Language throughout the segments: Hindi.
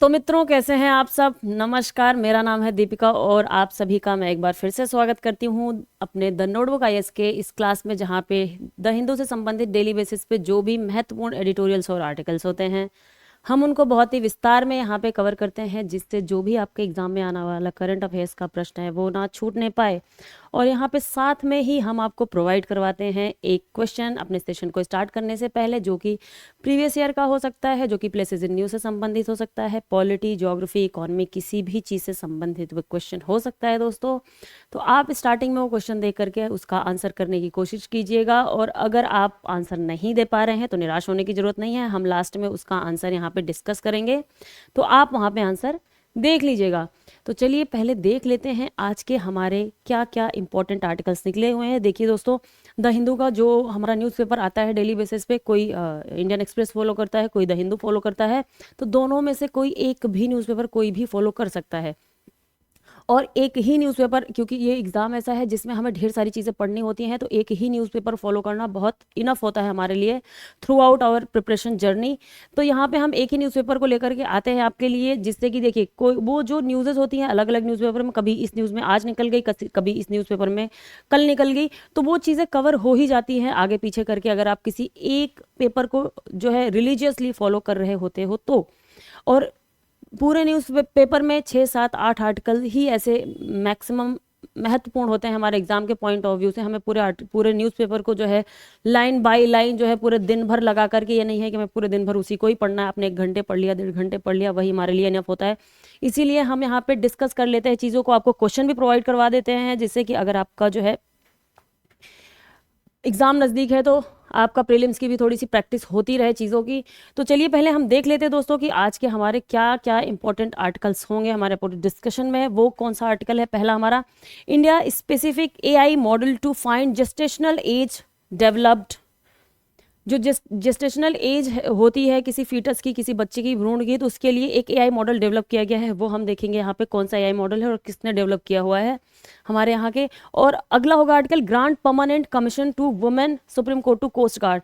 तो मित्रों, कैसे हैं आप सब। नमस्कार, मेरा नाम है दीपिका और आप सभी का मैं एक बार फिर से स्वागत करती हूँ अपने द नोटबुक आईएएस के इस क्लास में, जहाँ पे द हिंदू से संबंधित डेली बेसिस पे जो भी महत्वपूर्ण एडिटोरियल्स और आर्टिकल्स होते हैं हम उनको बहुत ही विस्तार में यहाँ पे कवर करते हैं, जिससे जो भी आपके एग्जाम में आने वाला करंट अफेयर्स का प्रश्न है वो ना छूटने पाए। और यहाँ पे साथ में ही हम आपको प्रोवाइड करवाते हैं एक क्वेश्चन अपने सेशन को स्टार्ट करने से पहले, जो कि प्रीवियस ईयर का हो सकता है, जो कि प्लेसेस इन न्यूज से संबंधित हो सकता है, पॉलिटी, ज्योग्राफी, इकोनॉमी, किसी भी चीज़ से संबंधित क्वेश्चन हो सकता है दोस्तों। तो आप स्टार्टिंग में वो क्वेश्चन देख करके उसका आंसर करने की कोशिश कीजिएगा, और अगर आप आंसर नहीं दे पा रहे हैं तो निराश होने की जरूरत नहीं है। हम लास्ट में उसका आंसर यहाँ पे डिस्कस करेंगे, तो आप वहाँ पे आंसर देख लीजिएगा। तो चलिए पहले देख लेते हैं आज के हमारे क्या क्या इंपॉर्टेंट आर्टिकल्स निकले हुए हैं। देखिए दोस्तों, द हिंदू का जो हमारा न्यूज़पेपर आता है डेली बेसिस पे, कोई इंडियन एक्सप्रेस फॉलो करता है, कोई द हिंदू फॉलो करता है। तो दोनों में से कोई एक भी न्यूज़पेपर कोई भी फॉलो कर सकता है। और एक ही न्यूज़पेपर, क्योंकि ये एग्ज़ाम ऐसा है जिसमें हमें ढेर सारी चीज़ें पढ़नी होती हैं, तो एक ही न्यूज़पेपर फॉलो करना बहुत इनफ होता है हमारे लिए throughout our preparation journey. तो यहाँ पे हम एक ही न्यूज़पेपर को लेकर के आते हैं आपके लिए, जिससे कि देखिए कोई वो जो न्यूज़ेस होती हैं अलग अलग न्यूज़पेपर में, कभी इस न्यूज़ में आज निकल गई, कभी इस न्यूज़पेपर में कल निकल गई, तो वो चीज़ें कवर हो ही जाती हैं आगे पीछे करके, अगर आप किसी एक पेपर को जो है रिलीजियसली फॉलो कर रहे होते हो तो। और पूरे न्यूज़ पेपर में 6 7 8 आर्टिकल ही ऐसे मैक्सिमम महत्वपूर्ण होते हैं हमारे एग्जाम के पॉइंट ऑफ व्यू से। हमें पूरे न्यूज़पेपर को जो है लाइन बाय लाइन जो है पूरे दिन भर लगा करके, ये नहीं है कि मैं पूरे दिन भर उसी को ही पढ़ना है, आपने 1 घंटे पढ़ लिया, 1.5 घंटे पढ़ लिया, वही हमारे लिए इनफ होता है। इसीलिए हम यहाँ पे डिस्कस कर लेते हैं चीज़ों को, आपको क्वेश्चन भी प्रोवाइड करवा देते हैं, जिससे कि अगर आपका जो है एग्ज़ाम नज़दीक है तो आपका प्रीलिम्स की भी थोड़ी सी प्रैक्टिस होती रहे चीज़ों की। तो चलिए पहले हम देख लेते हैं दोस्तों कि आज के हमारे क्या क्या इंपॉर्टेंट आर्टिकल्स होंगे हमारे पूरे डिस्कशन में। वो कौन सा आर्टिकल है? पहला हमारा, India specific AI model to find gestational age developed. जो जेस्टेशनल एज होती है किसी फीटस की, किसी बच्चे की, भ्रूण की, तो उसके लिए एक एआई मॉडल डेवलप किया गया है। वो हम देखेंगे यहाँ पे कौन सा एआई मॉडल है और किसने डेवलप किया हुआ है हमारे यहाँ के। और अगला होगा article, grant permanent commission to women supreme court to coast guard.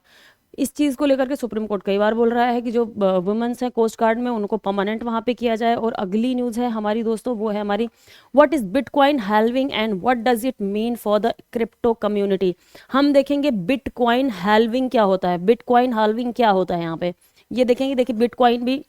इस चीज़ को लेकर के सुप्रीम कोर्ट कई बार बोल रहा है कि जो वुमेन्स हैं कोस्ट गार्ड में, उनको परमानेंट वहाँ पे किया जाए। और अगली न्यूज़ है हमारी दोस्तों, वो है हमारी, what is bitcoin halving and what does it mean for the crypto community. हम देखेंगे बिटकॉइन हैल्विंग क्या होता है, बिटकॉइन हैल्विंग क्या होता है यहाँ पे, ये देखेंगे। देखिए बिटकॉइन भी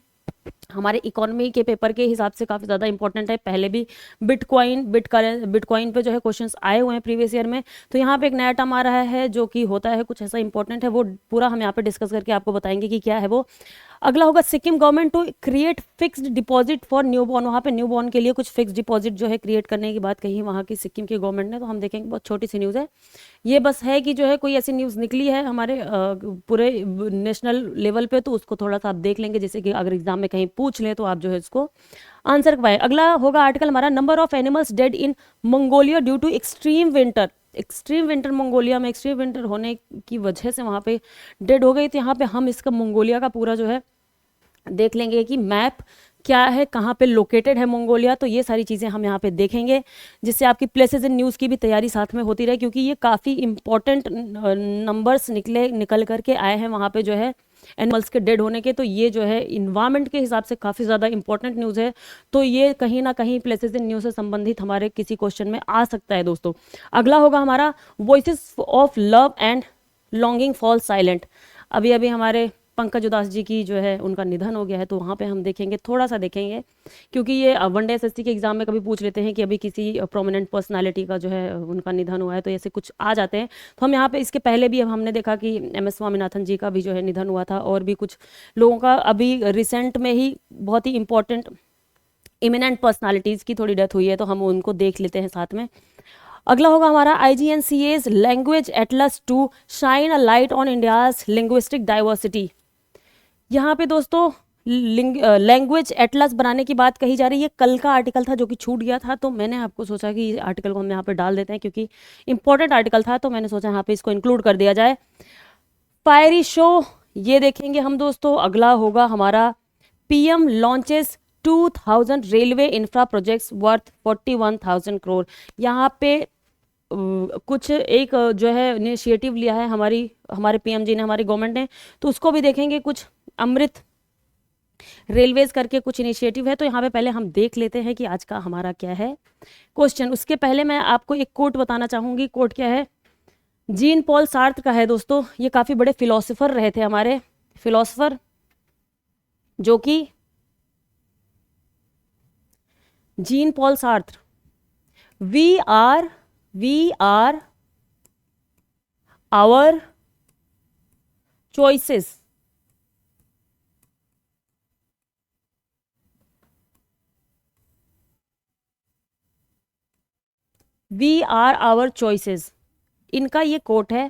हमारे इकोनॉमी के पेपर के हिसाब से काफ़ी ज़्यादा इंपॉर्टेंट है। पहले भी बिटकॉइन पे जो है क्वेश्चंस आए हुए हैं प्रीवियस ईयर में। तो यहाँ पे एक नया टर्म आ रहा है जो कि होता है कुछ ऐसा इंपॉर्टेंट है, वो पूरा हम यहाँ पे डिस्कस करके आपको बताएंगे कि क्या है वो। अगला होगा, Sikkim government to create fixed deposit for newborn. वहाँ पे न्यूबॉर्न के लिए कुछ फिक्स्ड डिपॉजिट जो है क्रिएट करने की बात कही वहाँ की सिक्किम की गवर्नमेंट ने। तो हम देखेंगे, बहुत छोटी सी न्यूज़ है ये, बस है कि जो है कोई ऐसी न्यूज़ निकली है हमारे पूरे नेशनल लेवल पे, तो उसको थोड़ा सा आप देख लेंगे, जैसे कि अगर एग्जाम में कहीं पूछ लें तो आप जो है इसको आंसर पाए। अगला होगा आर्टिकल हमारा, number of animals dead in Mongolia due to extreme winter. Extreme winter, Mongolia में एक्सट्रीम विंटर होने की वजह से वहाँ पे डेड हो गई। तो यहाँ पे हम इसका मंगोलिया का पूरा जो है देख लेंगे कि मैप क्या है, कहाँ पे लोकेटेड है मंगोलिया। तो ये सारी चीज़ें हम यहाँ पे देखेंगे, जिससे आपकी प्लेसेस इन न्यूज़ की भी तैयारी साथ में होती रहे, क्योंकि ये काफ़ी इंपॉर्टेंट नंबर्स निकल करके आए हैं वहाँ पे जो है एनिमल्स के डेड होने के। तो ये जो है इन्वायरमेंट के हिसाब से काफ़ी ज़्यादा इंपॉर्टेंट न्यूज़ है। तो ये कहीं ना कहीं प्लेसेस इन न्यूज़ से संबंधित हमारे किसी क्वेश्चन में आ सकता है दोस्तों। अगला होगा हमारा, voices of love and longing fall silent. अभी अभी हमारे पंकज उदास जी की जो है उनका निधन हो गया है, तो वहाँ पे हम देखेंगे, थोड़ा सा देखेंगे, क्योंकि ये वनडे एसएससी के एग्जाम में कभी पूछ लेते हैं कि अभी किसी प्रोमिनेंट पर्सनालिटी का जो है उनका निधन हुआ है, तो ऐसे कुछ आ जाते हैं। तो हम यहाँ पे इसके पहले भी हमने देखा कि MS स्वामीनाथन जी का भी जो है निधन हुआ था, और भी कुछ लोगों का अभी रिसेंट में ही बहुत ही इंपॉर्टेंट इमिनेंट पर्सनालिटीज़ की थोड़ी डेथ हुई है, तो हम उनको देख लेते हैं साथ में। अगला होगा हमारा, IGNCA's language atlas to shine a light on India's linguistic diversity. यहाँ पे दोस्तों लैंग्वेज एटलस बनाने की बात कही जा रही है। कल का आर्टिकल था जो कि छूट गया था, तो मैंने आपको सोचा कि आर्टिकल को हम यहाँ पे डाल देते हैं, क्योंकि इंपॉर्टेंट आर्टिकल था, तो मैंने सोचा यहाँ पे इसको इंक्लूड कर दिया जाए। फायरी शो, ये देखेंगे हम दोस्तों। अगला होगा हमारा, PM launches 2000 railway infra projects worth 41,000 crore. यहाँ पे कुछ एक जो है इनिशिएटिव लिया है हमारे PM जी ने, हमारी गवर्नमेंट ने, तो उसको भी देखेंगे। कुछ अमृत रेलवेज करके कुछ इनिशिएटिव है। तो यहाँ पे पहले हम देख लेते हैं कि आज का हमारा क्या है क्वेश्चन। उसके पहले मैं आपको एक कोट बताना चाहूंगी। कोट क्या है? जीन पॉल सार्त्र का है दोस्तों। ये काफ़ी बड़े फिलोसोफर रहे थे हमारे, फिलोसोफर जो कि Jean Paul Sartre. We are our choices. We are our choices, इनका ये कोट है।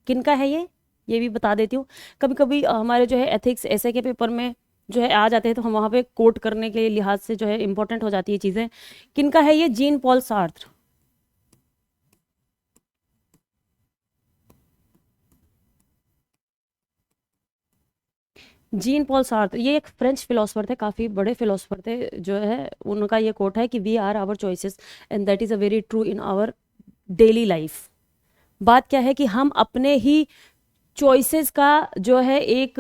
किनका है ये भी बता देती हूँ। कभी कभी हमारे जो है एथिक्स ऐसे के पेपर में जो है आ जाते हैं, तो हम वहाँ पे कोट करने के लिहाज से जो है इंपॉर्टेंट हो जाती है चीज़ें। किनका है ये? Gene Paul Sartre. Gene Paul Sartre ये एक फ्रेंच फिलोसोफर थे, काफ़ी बड़े फिलोसोफर थे जो है। उनका ये कोट है कि we are our choices and that is a very true in our daily life. बात क्या है कि हम अपने ही चॉइसेस का जो है एक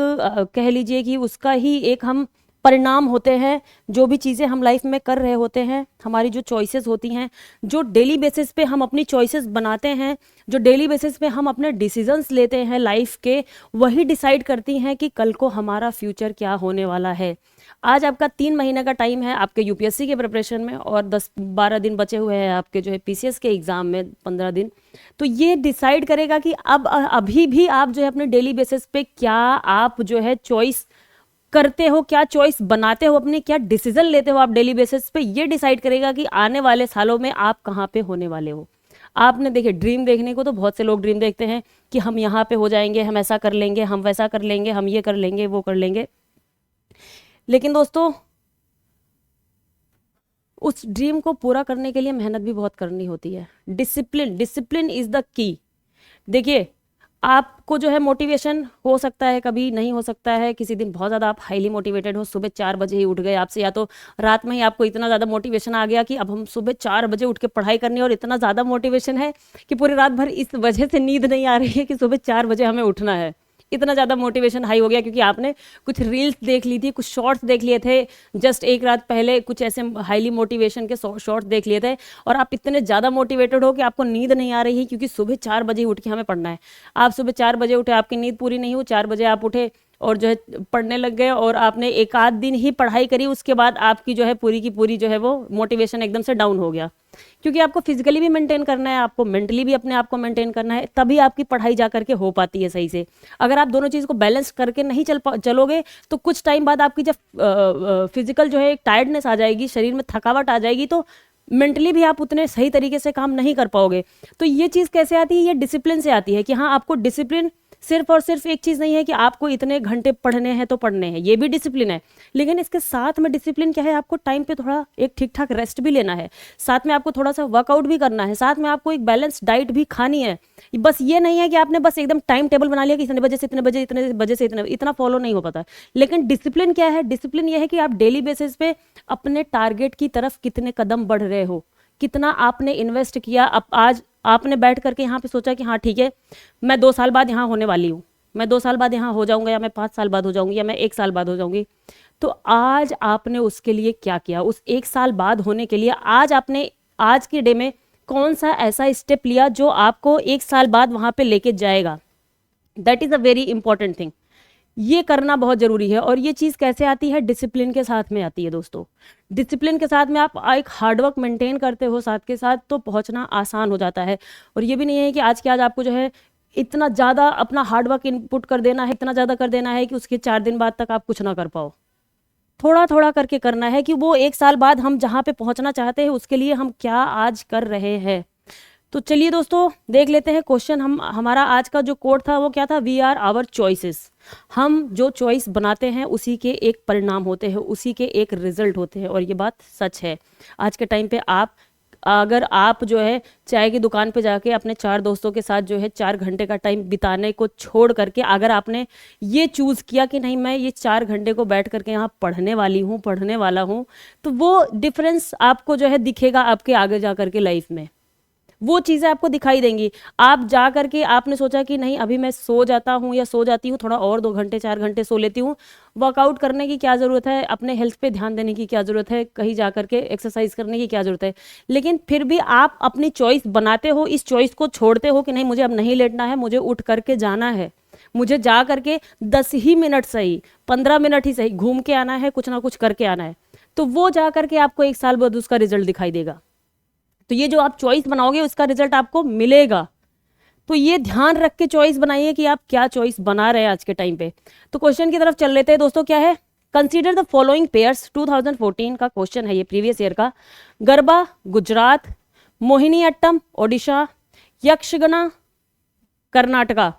कह लीजिए कि उसका ही एक हम परिणाम होते हैं। जो भी चीज़ें हम लाइफ में कर रहे होते हैं, हमारी जो चॉइसेस होती हैं, जो डेली बेसिस पे हम अपनी चॉइसेस बनाते हैं, जो डेली बेसिस पे हम अपने डिसीजंस लेते हैं लाइफ के, वही डिसाइड करती हैं कि कल को हमारा फ्यूचर क्या होने वाला है। आज आपका 3 महीने का टाइम है आपके यूपीएससी के प्रिपरेशन में, और 10-12 दिन बचे हुए हैं आपके जो है पीसीएस के एग्ज़ाम में, 15 दिन। तो ये डिसाइड करेगा कि अब अभी भी आप जो है अपने डेली बेसिस पे क्या आप जो है चॉइस करते हो, क्या चॉइस बनाते हो अपनी, क्या डिसीजन लेते हो आप डेली बेसिस पे। ये डिसाइड करेगा कि आने वाले सालों में आप कहाँ पे होने वाले हो। आपने देखिए ड्रीम देखने को तो बहुत से लोग ड्रीम देखते हैं कि हम यहाँ पे हो जाएंगे, हम ऐसा कर लेंगे, हम वैसा कर लेंगे, हम ये कर लेंगे, वो कर लेंगे। लेकिन दोस्तों उस ड्रीम को पूरा करने के लिए मेहनत भी बहुत करनी होती है। Discipline is the key. देखिए आपको जो है मोटिवेशन हो सकता है, कभी नहीं हो सकता है। किसी दिन बहुत ज़्यादा आप हाईली मोटिवेटेड हो, सुबह 4 बजे ही उठ गए आपसे, या तो रात में ही आपको इतना ज़्यादा मोटिवेशन आ गया कि अब हम सुबह 4 बजे उठ के पढ़ाई करनी है, और इतना ज़्यादा मोटिवेशन है कि पूरी रात भर इस वजह से नींद नहीं आ रही है कि सुबह 4 बजे हमें उठना है। इतना ज़्यादा मोटिवेशन हाई हो गया क्योंकि आपने कुछ रील्स देख ली थी, कुछ शॉर्ट्स देख लिए थे जस्ट एक रात पहले, कुछ ऐसे हाईली मोटिवेशन के शॉर्ट्स देख लिए थे, और आप इतने ज़्यादा मोटिवेटेड हो कि आपको नींद नहीं आ रही है क्योंकि सुबह 4 बजे उठ के हमें पढ़ना है। आप सुबह 4 बजे उठे, आपकी नींद पूरी नहीं हुई, 4 बजे आप उठे और जो है पढ़ने लग गए, और आपने एक आध दिन ही पढ़ाई करी, उसके बाद आपकी जो है पूरी की पूरी जो है वो मोटिवेशन एकदम से डाउन हो गया। क्योंकि आपको फिजिकली भी मेंटेन करना है, आपको मेंटली भी अपने आप को मेंटेन करना है, तभी आपकी पढ़ाई जा करके हो पाती है सही से। अगर आप दोनों चीज़ को बैलेंस करके नहीं चलोगे तो कुछ टाइम बाद आपकी जब फिजिकल जो है एक टायर्डनेस आ जाएगी, शरीर में थकावट आ जाएगी, तो मेंटली भी आप उतने सही तरीके से काम नहीं कर पाओगे। तो ये चीज़ कैसे आती है? ये डिसिप्लिन से आती है कि हाँ, आपको डिसिप्लिन सिर्फ और सिर्फ एक चीज़ नहीं है कि आपको इतने घंटे पढ़ने हैं तो पढ़ने हैं, ये भी डिसिप्लिन है। लेकिन इसके साथ में डिसिप्लिन क्या है? आपको टाइम पे थोड़ा एक ठीक ठाक रेस्ट भी लेना है, साथ में आपको थोड़ा सा वर्कआउट भी करना है, साथ में आपको एक बैलेंस डाइट भी खानी है। बस ये नहीं है कि आपने बस एकदम टाइम टेबल बना लिया कि इतने बजे से इतने बजे, इतने बजे से इतने, इतना फॉलो नहीं हो पाता। लेकिन डिसिप्लिन क्या है? डिसिप्लिन ये है कि आप डेली बेसिस पे अपने टारगेट की तरफ कितने कदम बढ़ रहे हो, कितना आपने इन्वेस्ट किया। अब आज आपने बैठ करके यहाँ पे सोचा कि हाँ ठीक है, मैं 2 साल बाद यहाँ होने वाली हूँ, मैं 2 साल बाद यहाँ हो जाऊंगा, या मैं 5 साल बाद हो जाऊंगी, या मैं 1 साल बाद हो जाऊंगी। तो आज आपने उसके लिए क्या किया? उस 1 साल बाद होने के लिए आज आपने आज के डे में कौन सा ऐसा स्टेप लिया जो आपको 1 साल बाद वहां पे लेके जाएगा? That is a very important thing. ये करना बहुत ज़रूरी है। और ये चीज़ कैसे आती है? डिसिप्लिन के साथ में आती है दोस्तों। डिसिप्लिन के साथ में आप एक हार्डवर्क मेंटेन करते हो साथ के साथ, तो पहुंचना आसान हो जाता है। और ये भी नहीं है कि आज के आज आपको जो है इतना ज़्यादा अपना हार्डवर्क इनपुट कर देना है, इतना ज़्यादा कर देना है कि उसके 4 दिन बाद तक आप कुछ ना कर पाओ। थोड़ा थोड़ा करके करना है कि वो 1 साल बाद हम जहाँ पे पहुँचना चाहते हैं उसके लिए हम क्या आज कर रहे हैं। तो चलिए दोस्तों देख लेते हैं क्वेश्चन। हमारा आज का जो कोड था वो क्या था? We are our choices. हम जो चॉइस बनाते हैं उसी के एक परिणाम होते हैं, उसी के एक रिजल्ट होते हैं, और ये बात सच है। आज के टाइम पे अगर आप जो है चाय की दुकान पे जाके अपने 4 दोस्तों के साथ जो है 4 घंटे का टाइम बिताने को छोड़ करके अगर आपने ये चूज़ किया कि नहीं, मैं ये 4 घंटे को बैठ करके यहाँ पढ़ने वाली हूँ, पढ़ने वाला हूँ, तो वो डिफरेंस आपको जो है दिखेगा आपके आगे जा करके लाइफ में। वो चीज़ें आपको दिखाई देंगी। आप जा करके आपने सोचा कि नहीं अभी मैं सो जाता हूँ या सो जाती हूँ, थोड़ा और 2 घंटे 4 घंटे सो लेती हूँ, वर्कआउट करने की क्या ज़रूरत है, अपने हेल्थ पे ध्यान देने की क्या ज़रूरत है, कहीं जा करके एक्सरसाइज करने की क्या ज़रूरत है। लेकिन फिर भी आप अपनी चॉइस बनाते हो, इस चॉइस को छोड़ते हो कि नहीं मुझे अब नहीं लेटना है, मुझे उठ करके जाना है, मुझे जा करके 10 ही मिनट सही, 15 मिनट ही सही घूम के आना है, कुछ ना कुछ करके आना है। तो वो जा करके आपको 1 साल बाद उसका रिजल्ट दिखाई देगा। तो ये जो आप चॉइस बनाओगे उसका रिजल्ट आपको मिलेगा। तो ये ध्यान रख के चॉइस बनाइए कि आप क्या चॉइस बना रहे हैं आज के टाइम पे। तो क्वेश्चन की तरफ चल लेते हैं दोस्तों। क्या है? Consider the following pairs. 2014 का क्वेश्चन है ये, प्रीवियस ईयर का। Garba Gujarat, Mohiniattam Odisha, Yakshagana Karnataka.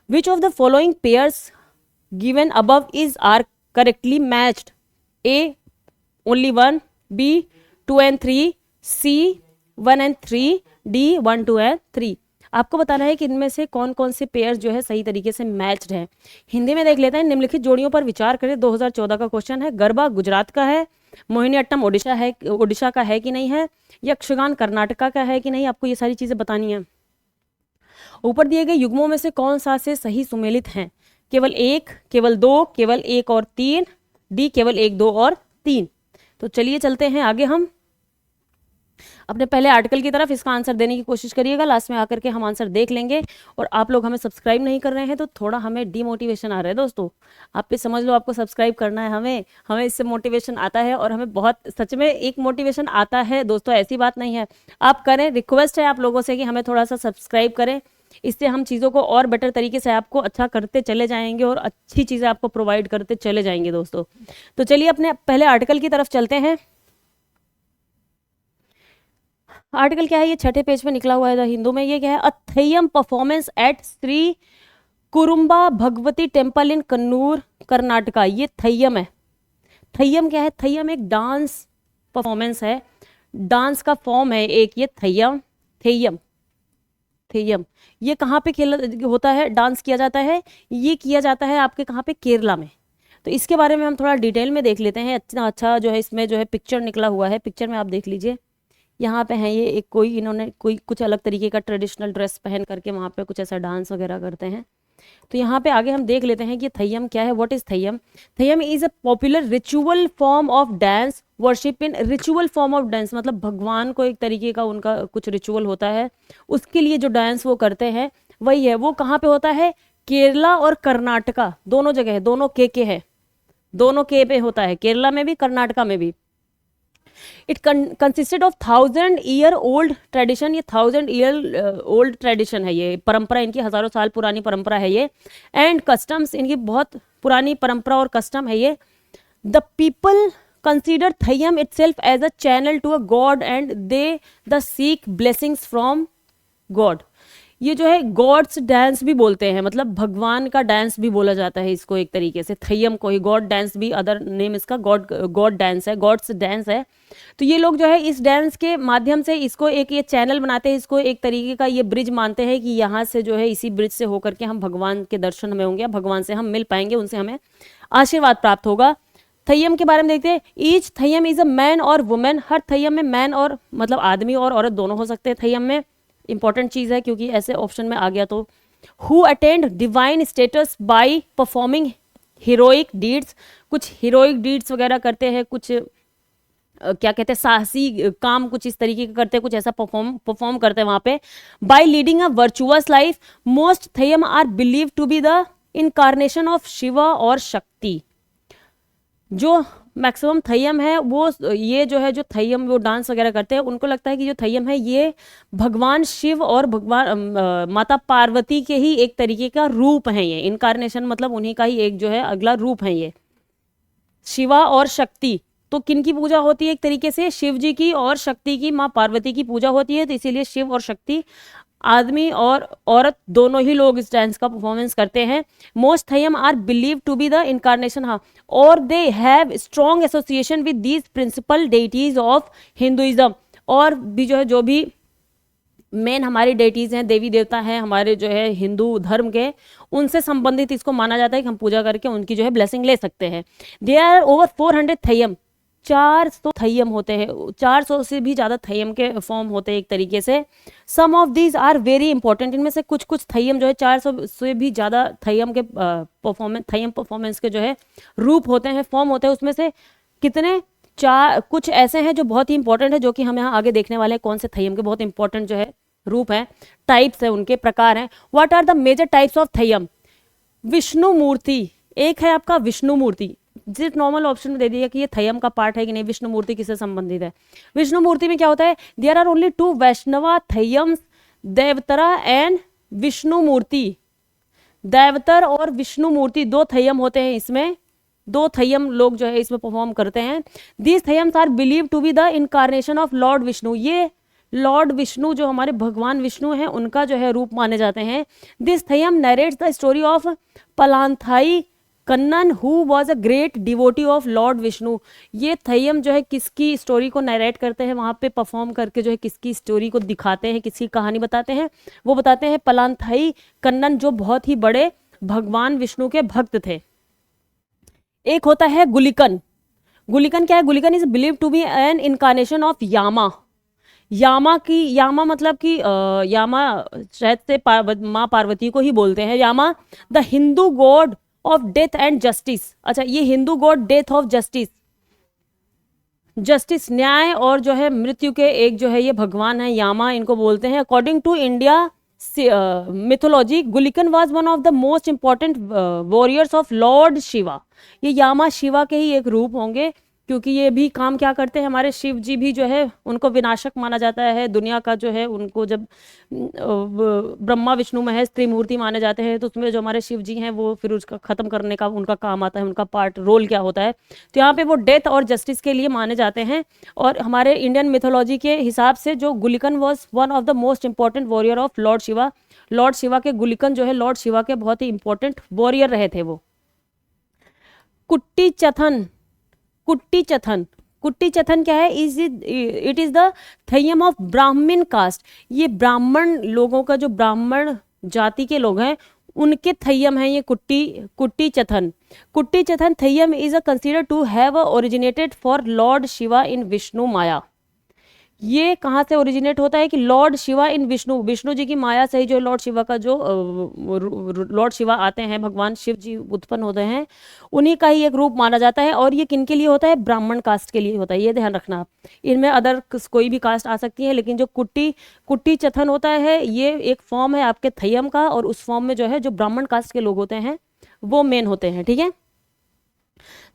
Which of the following pairs given above is are correctly matched? A only 1, B 2 and 3, C 1 and 3, D 1, 2 and 3। आपको बताना है कि इनमें से कौन कौन से पेयर्स जो है सही तरीके से मैच्ड हैं। हिंदी में देख लेते हैं। निम्नलिखित जोड़ियों पर विचार करें। 2014 का क्वेश्चन है। गरबा गुजरात का है, मोहिनी अट्टम ओडिशा का है कि नहीं है, यक्षगान कर्नाटका का है कि नहीं, आपको ये सारी चीजें बतानी है। ऊपर दिए गए युग्मों में से कौन सा से सही सुमेलित हैं? केवल 1, केवल 2, केवल 1 और 3, डी केवल 1, 2 और 3। तो चलिए चलते हैं आगे हम अपने पहले आर्टिकल की तरफ। इसका आंसर देने की कोशिश करिएगा, लास्ट में आकर के हम आंसर देख लेंगे। और आप लोग हमें सब्सक्राइब नहीं कर रहे हैं तो थोड़ा हमें डीमोटिवेशन आ रहा है दोस्तों। आप पे समझ लो आपको सब्सक्राइब करना है, हमें इससे मोटिवेशन आता है और हमें बहुत सच में एक मोटिवेशन आता है दोस्तों, ऐसी बात नहीं है। आप करें, रिक्वेस्ट है आप लोगों से कि हमें थोड़ा सा सब्सक्राइब करें। इससे हम चीज़ों को और बेटर तरीके से आपको अच्छा करते चले जाएंगे और अच्छी चीज़ें आपको प्रोवाइड करते चले जाएंगे दोस्तों। तो चलिए अपने पहले आर्टिकल की तरफ चलते हैं। आर्टिकल क्या है? ये 6ठे पेज पे निकला हुआ है हिंदू में। ये क्या है? अथय्यम performance at Shri Kurumba Bhagavati temple in Kannur Karnataka. ये थय्यम है। थय्यम क्या है? थय्यम एक डांस परफॉर्मेंस है, डांस का फॉर्म है एक, ये थय्यम। थय्यम थय्यम ये कहाँ पे खेला होता है, डांस किया जाता है? ये किया जाता है आपके कहाँ पे? केरला में। तो इसके बारे में हम थोड़ा डिटेल में देख लेते हैं। अच्छा जो है इसमें जो है पिक्चर निकला हुआ है, पिक्चर में आप देख लीजिए। यहाँ पे है ये एक कोई, इन्होंने कोई कुछ अलग तरीके का ट्रेडिशनल ड्रेस पहन करके वहाँ पे कुछ ऐसा डांस वगैरह करते हैं। तो यहाँ पे आगे हम देख लेते हैं कि थय्यम क्या है। What is Theyyam? Theyyam is a popular ritual form of dance worship in. Ritual form of dance मतलब भगवान को एक तरीके का उनका कुछ रिचुअल होता है, उसके लिए जो डांस वो करते हैं वही है। वो कहाँ पे होता है? केरला और कर्नाटका दोनों जगह है, दोनों के है, दोनों के पे होता है, केरला में भी कर्नाटका में भी। It consisted of 1000-year old tradition. ये 1000-year ओल्ड ट्रेडिशन है, ये परंपरा इनकी हजारों साल पुरानी परंपरा है ये। एंड कस्टम्स, इनकी बहुत पुरानी परंपरा और कस्टम है ये। The people consider Theyyam itself as a channel to a god and they the seek blessings from god. ये जो है गॉड्स डांस भी बोलते हैं, मतलब भगवान का डांस भी बोला जाता है इसको एक तरीके से। थय्यम को ही गॉड डांस भी, अदर नेम इसका गॉड डांस है, गॉड्स डांस है। तो ये लोग जो है इस डांस के माध्यम से इसको एक ये चैनल बनाते हैं, इसको एक तरीके का ये ब्रिज मानते हैं कि यहाँ से जो है इसी ब्रिज से होकर के हम भगवान के दर्शन हमें होंगे, भगवान से हम मिल पाएंगे, उनसे हमें आशीर्वाद प्राप्त होगा। थय्यम के बारे में देखते हैं। Each Theyyam is a man और वुमेन। हर थय्यम में मैन और मतलब आदमी और औरत दोनों हो सकते हैं थय्यम में। इंपॉर्टेंट चीज है क्योंकि ऐसे ऑप्शन में आ गया तो। Who attend divine status by performing heroic deeds. कुछ हीरोइक डीड्स वगैरह करते हैं, कुछ क्या कहते हैं साहसी काम कुछ इस तरीके का करते हैं, कुछ ऐसा परफॉर्म करते हैं वहां पे। By leading a virtuous life. Most Theyyam are believe to be the incarnation of Shiva और शक्ति। जो मैक्सिमम थय्यम है वो ये जो है, जो थय्यम वो डांस वगैरह करते हैं उनको लगता है कि जो थय्यम है ये भगवान शिव और भगवान माता पार्वती के ही एक तरीके का रूप है। ये इनकारनेशन मतलब उन्हीं का ही एक जो है अगला रूप है ये। शिवा और शक्ति, तो किन की पूजा होती है? एक तरीके से शिव जी की और शक्ति की, माँ पार्वती की पूजा होती है। तो इसीलिए शिव और शक्ति, आदमी और औरत दोनों ही लोग इस डांस का परफॉर्मेंस करते हैं। Most Theyyam are believe to be the incarnation, हाँ, और they have strong association with these principal deities of Hinduism. और भी जो है जो भी मेन हमारी डेटीज हैं, देवी देवता हैं हमारे जो है हिंदू धर्म के, उनसे संबंधित इसको माना जाता है कि हम पूजा करके उनकी जो है ब्लेसिंग ले सकते हैं। There are over 400 Theyyam. 400 Theyyam होते हैं, 400 से भी ज़्यादा थैयम के फॉर्म होते हैं एक तरीके से। Some of these are very important, इनमें से कुछ कुछ थैयम जो है 400 से भी ज़्यादा थैयम के परफॉर्मेंस के जो है रूप होते हैं, फॉर्म होते हैं। उसमें से कितने कुछ ऐसे हैं जो बहुत ही इंपॉर्टेंट है, जो कि हम यहाँ आगे देखने वाले हैं कौन से थैयम के बहुत इंपॉर्टेंट जो है रूप हैं, टाइप्स है, उनके प्रकार हैं। What are the major types of Theyyam? Vishnu Murthy एक है आपका, विष्णु मूर्ति जिस नॉर्मल ऑप्शन में दे दिया कि ये थयम का पार्ट है कि नहीं, विष्णु मूर्ति किससे संबंधित है। विष्णु मूर्ति में क्या होता है, there are only 2 Vaishnava Theyyams, Devathar and Vishnu Murthy. Devathar और विष्णु मूर्ति 2 थयम होते हैं इसमें, 2 थयम लोग जो है इसमें परफॉर्म करते हैं। These Theyyams are believe to be the incarnation of Lord Vishnu, ये लॉर्ड विष्णु जो हमारे भगवान विष्णु हैं उनका जो है रूप माने जाते हैं। This Theyyam narrates the story of Palanthai Kannan who was a great devotee of Lord Vishnu. ये थयम जो है किसकी स्टोरी को नरेट करते हैं, वहाँ पे परफॉर्म करके जो है किसकी स्टोरी को दिखाते हैं, किसकी कहानी बताते हैं, वो बताते हैं पलांथाई कन्नन, जो बहुत ही बड़े भगवान विष्णु के भक्त थे। एक होता है गुलिकन। गुलिकन क्या है? Gulikan is believe to be an incarnation of Yama. Yama मतलब कि यामा शायद से माँ पार्वती को ही बोलते हैं Yama, the Hindu god of death and justice. अच्छा, ये Hindu god death of justice, justice न्याय और जो है मृत्यु के एक जो है ये भगवान है यामा, इनको बोलते हैं। According to India mythology, Gulikan was one of the most important warriors of Lord Shiva. ये यामा शिवा के ही एक रूप होंगे, क्योंकि ये भी काम क्या करते हैं, हमारे शिव जी भी जो है उनको विनाशक माना जाता है दुनिया का, जो है उनको जब ब्रह्मा विष्णु महेश त्रिमूर्ति माने जाते हैं, तो उसमें जो हमारे शिव जी हैं वो फिर उसका खत्म करने का उनका काम आता है, उनका पार्ट रोल क्या होता है। तो यहाँ पे वो डेथ और जस्टिस के लिए माने जाते हैं। और हमारे इंडियन मिथोलॉजी के हिसाब से जो Gulikan was one of the most important warrior of Lord Shiva. Lord Shiva के गुलिकन जो है लॉर्ड शिवा के बहुत ही इंपॉर्टेंट वॉरियर रहे थे वो। कुट्टी चथन, कुट्टी चथन, कुट्टी चथन क्या है? It is the Theyyam of ब्राह्मण कास्ट। ये ब्राह्मण लोगों का, जो ब्राह्मण जाति के लोग हैं उनके थयम है ये Kutti Chathan. Kutti Chathan Theyyam is a consider to have originated for Lord Shiva in Vishnu Maya. ये कहाँ से ओरिजिनेट होता है कि लॉर्ड शिवा इन विष्णु, विष्णु जी की माया से ही जो लॉर्ड शिवा का जो लॉर्ड शिवा आते हैं, भगवान शिव जी उत्पन्न होते हैं, उन्हीं का ही एक रूप माना जाता है। और ये किन के लिए होता है? ब्राह्मण कास्ट के लिए होता है, ये ध्यान रखना आप। इनमें अदर कोई भी कास्ट आ सकती है, लेकिन जो कुट्टी चथन होता है ये एक फॉर्म है आपके थयम का, और उस फॉर्म में जो है जो ब्राह्मण कास्ट के लोग होते हैं वो मेन होते हैं। ठीक है,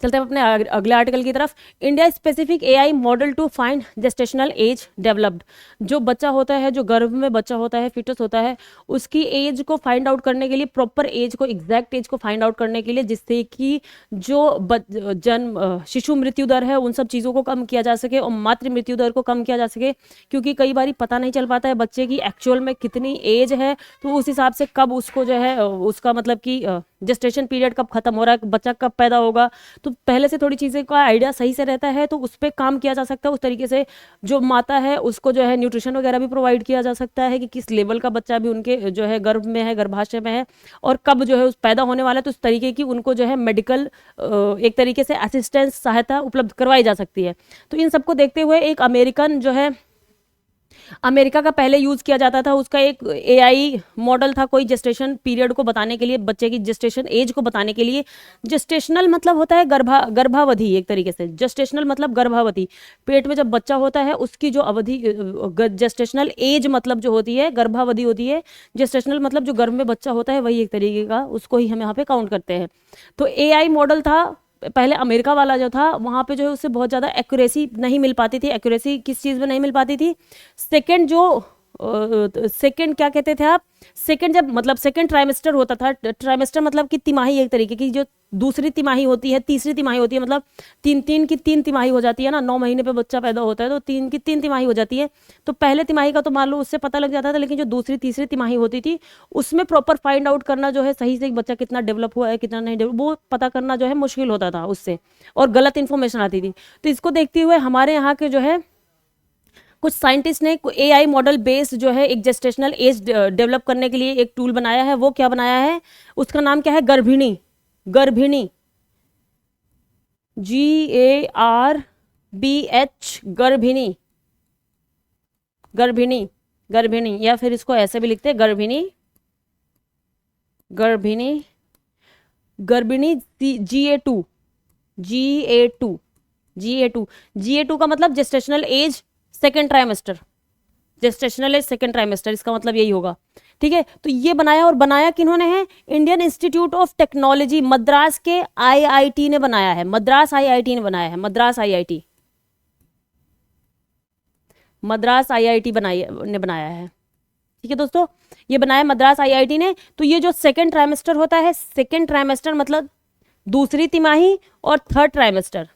चलते हैं अपने अगले आर्टिकल की तरफ। India specific AI model to find gestational age developed. जो बच्चा होता है, जो गर्भ में बच्चा होता है, फिटस होता है, उसकी एज को फाइंड आउट करने के लिए, प्रॉपर एज को, एग्जैक्ट एज को फाइंड आउट करने के लिए, जिससे कि जो जन्म शिशु मृत्यु दर है उन सब चीज़ों को कम किया जा सके और मातृ मृत्यु दर को कम किया जा सके। क्योंकि कई बार पता नहीं चल पाता है बच्चे की एक्चुअल में कितनी एज है, तो उस हिसाब से कब उसको जो है उसका मतलब कि जेस्टेशन पीरियड कब खत्म हो रहा है, बच्चा कब पैदा होगा, तो पहले से थोड़ी चीज़ें का आइडिया सही से रहता है, तो उस पर काम किया जा सकता है। उस तरीके से जो माता है उसको जो है न्यूट्रिशन वगैरह भी प्रोवाइड किया जा सकता है कि किस लेवल का बच्चा भी उनके जो है गर्भ में है, गर्भाशय में है, और कब जो है उस पैदा होने वाला है, तो उस तरीके की उनको जो है मेडिकल एक तरीके से असिस्टेंस सहायता उपलब्ध करवाई जा सकती है। तो इन सबको देखते हुए एक अमेरिकन जो है, अमेरिका का पहले यूज किया जाता था, उसका एक एआई मॉडल था कोई जेस्टेशन पीरियड को बताने के लिए, बच्चे की जेस्टेशन एज को बताने के लिए। जेस्टेशनल मतलब होता है गर्भावधि, एक तरीके से जेस्टेशनल मतलब गर्भावधि, पेट में जब बच्चा होता है उसकी जो अवधि, जेस्टेशनल एज मतलब जो होती है गर्भावधि होती है, जेस्टेशनल मतलब जो गर्भ में बच्चा होता है वही एक तरीके का, उसको ही हम यहाँ पे काउंट करते हैं। तो एआई मॉडल था पहले अमेरिका वाला जो था, वहाँ पे जो है उससे बहुत ज़्यादा एक्यूरेसी नहीं मिल पाती थी। एक्यूरेसी किस चीज़ में नहीं मिल पाती थी? सेकंड क्या कहते थे आप? सेकंड जब मतलब सेकंड ट्राइमेस्टर होता था, ट्राइमेस्टर मतलब कि तिमाही, एक तरीके की जो दूसरी तिमाही होती है, तीसरी तिमाही होती है, मतलब तीन की तीन तिमाही हो जाती है ना, 9 महीने पे बच्चा पैदा होता है तो 3 की 3 तिमाही हो जाती है। तो पहले तिमाही का तो मान लो उससे पता लग जाता था, लेकिन जो दूसरी तीसरी तिमाही होती थी उसमें प्रॉपर फाइंड आउट करना जो है सही से बच्चा कितना डेवलप हुआ है कितना नहीं डेवलप, वो पता करना जो है मुश्किल होता था उससे, और गलत इन्फॉर्मेशन आती थी। तो इसको देखते हुए हमारे यहाँ के जो है कुछ साइंटिस्ट ने एआई मॉडल बेस्ड जो है एक जेस्टेशनल एज डेवलप करने के लिए एक टूल बनाया है। वो क्या बनाया है? उसका नाम क्या है? गर्भिणी। गर्भिणी, GARBHINI BH गर्भिणी, गर्भिणी, गर्भिणी, या फिर इसको ऐसे भी लिखते हैं गर्भिणी, गर्भिणी, गर्भिणी GA2, GA2, GA2, GA2 का मतलब gestational age second trimester, gestational age second trimester, इसका मतलब यही होगा। ठीक है, तो ये बनाया, और बनाया किन्होंने है? Indian institute of technology Madras के IIT ने बनाया है, मद्रास IIT ने बनाया है, मद्रास IIT, मद्रास IIT ने बनाया है। ठीक है दोस्तों, ये बनाया मद्रास IIT ने। तो ये जो सेकेंड ट्राइमेस्टर होता है, सेकेंड ट्राइमेस्टर मतलब दूसरी तिमाही और थर्ड ट्राइमेस्टर,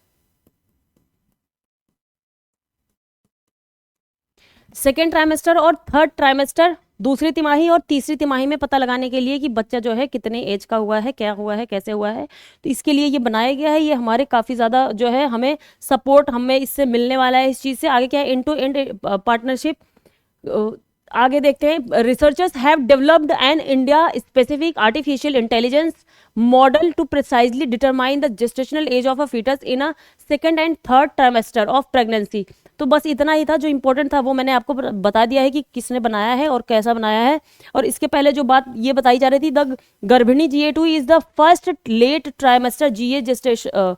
सेकेंड ट्राइमेस्टर और थर्ड ट्राइमेस्टर, दूसरी तिमाही और तीसरी तिमाही में पता लगाने के लिए कि बच्चा जो है कितने एज का हुआ है, क्या हुआ है, कैसे हुआ है, तो इसके लिए ये बनाया गया है। ये हमारे काफ़ी ज़्यादा जो है हमें सपोर्ट हमें इससे मिलने वाला है इस चीज़ से। आगे क्या है? End to end partnership. आगे देखते हैं, researchers have developed an India specific artificial intelligence model to precisely determine the gestational age of a foetus in a second and third trimester of pregnancy. तो बस इतना ही था, जो इंपॉर्टेंट था वो मैंने आपको बता दिया है कि किसने बनाया है और कैसा बनाया है। और इसके पहले जो बात ये बताई जा रही थी, the Garbhini GA2 is the first late trimester GA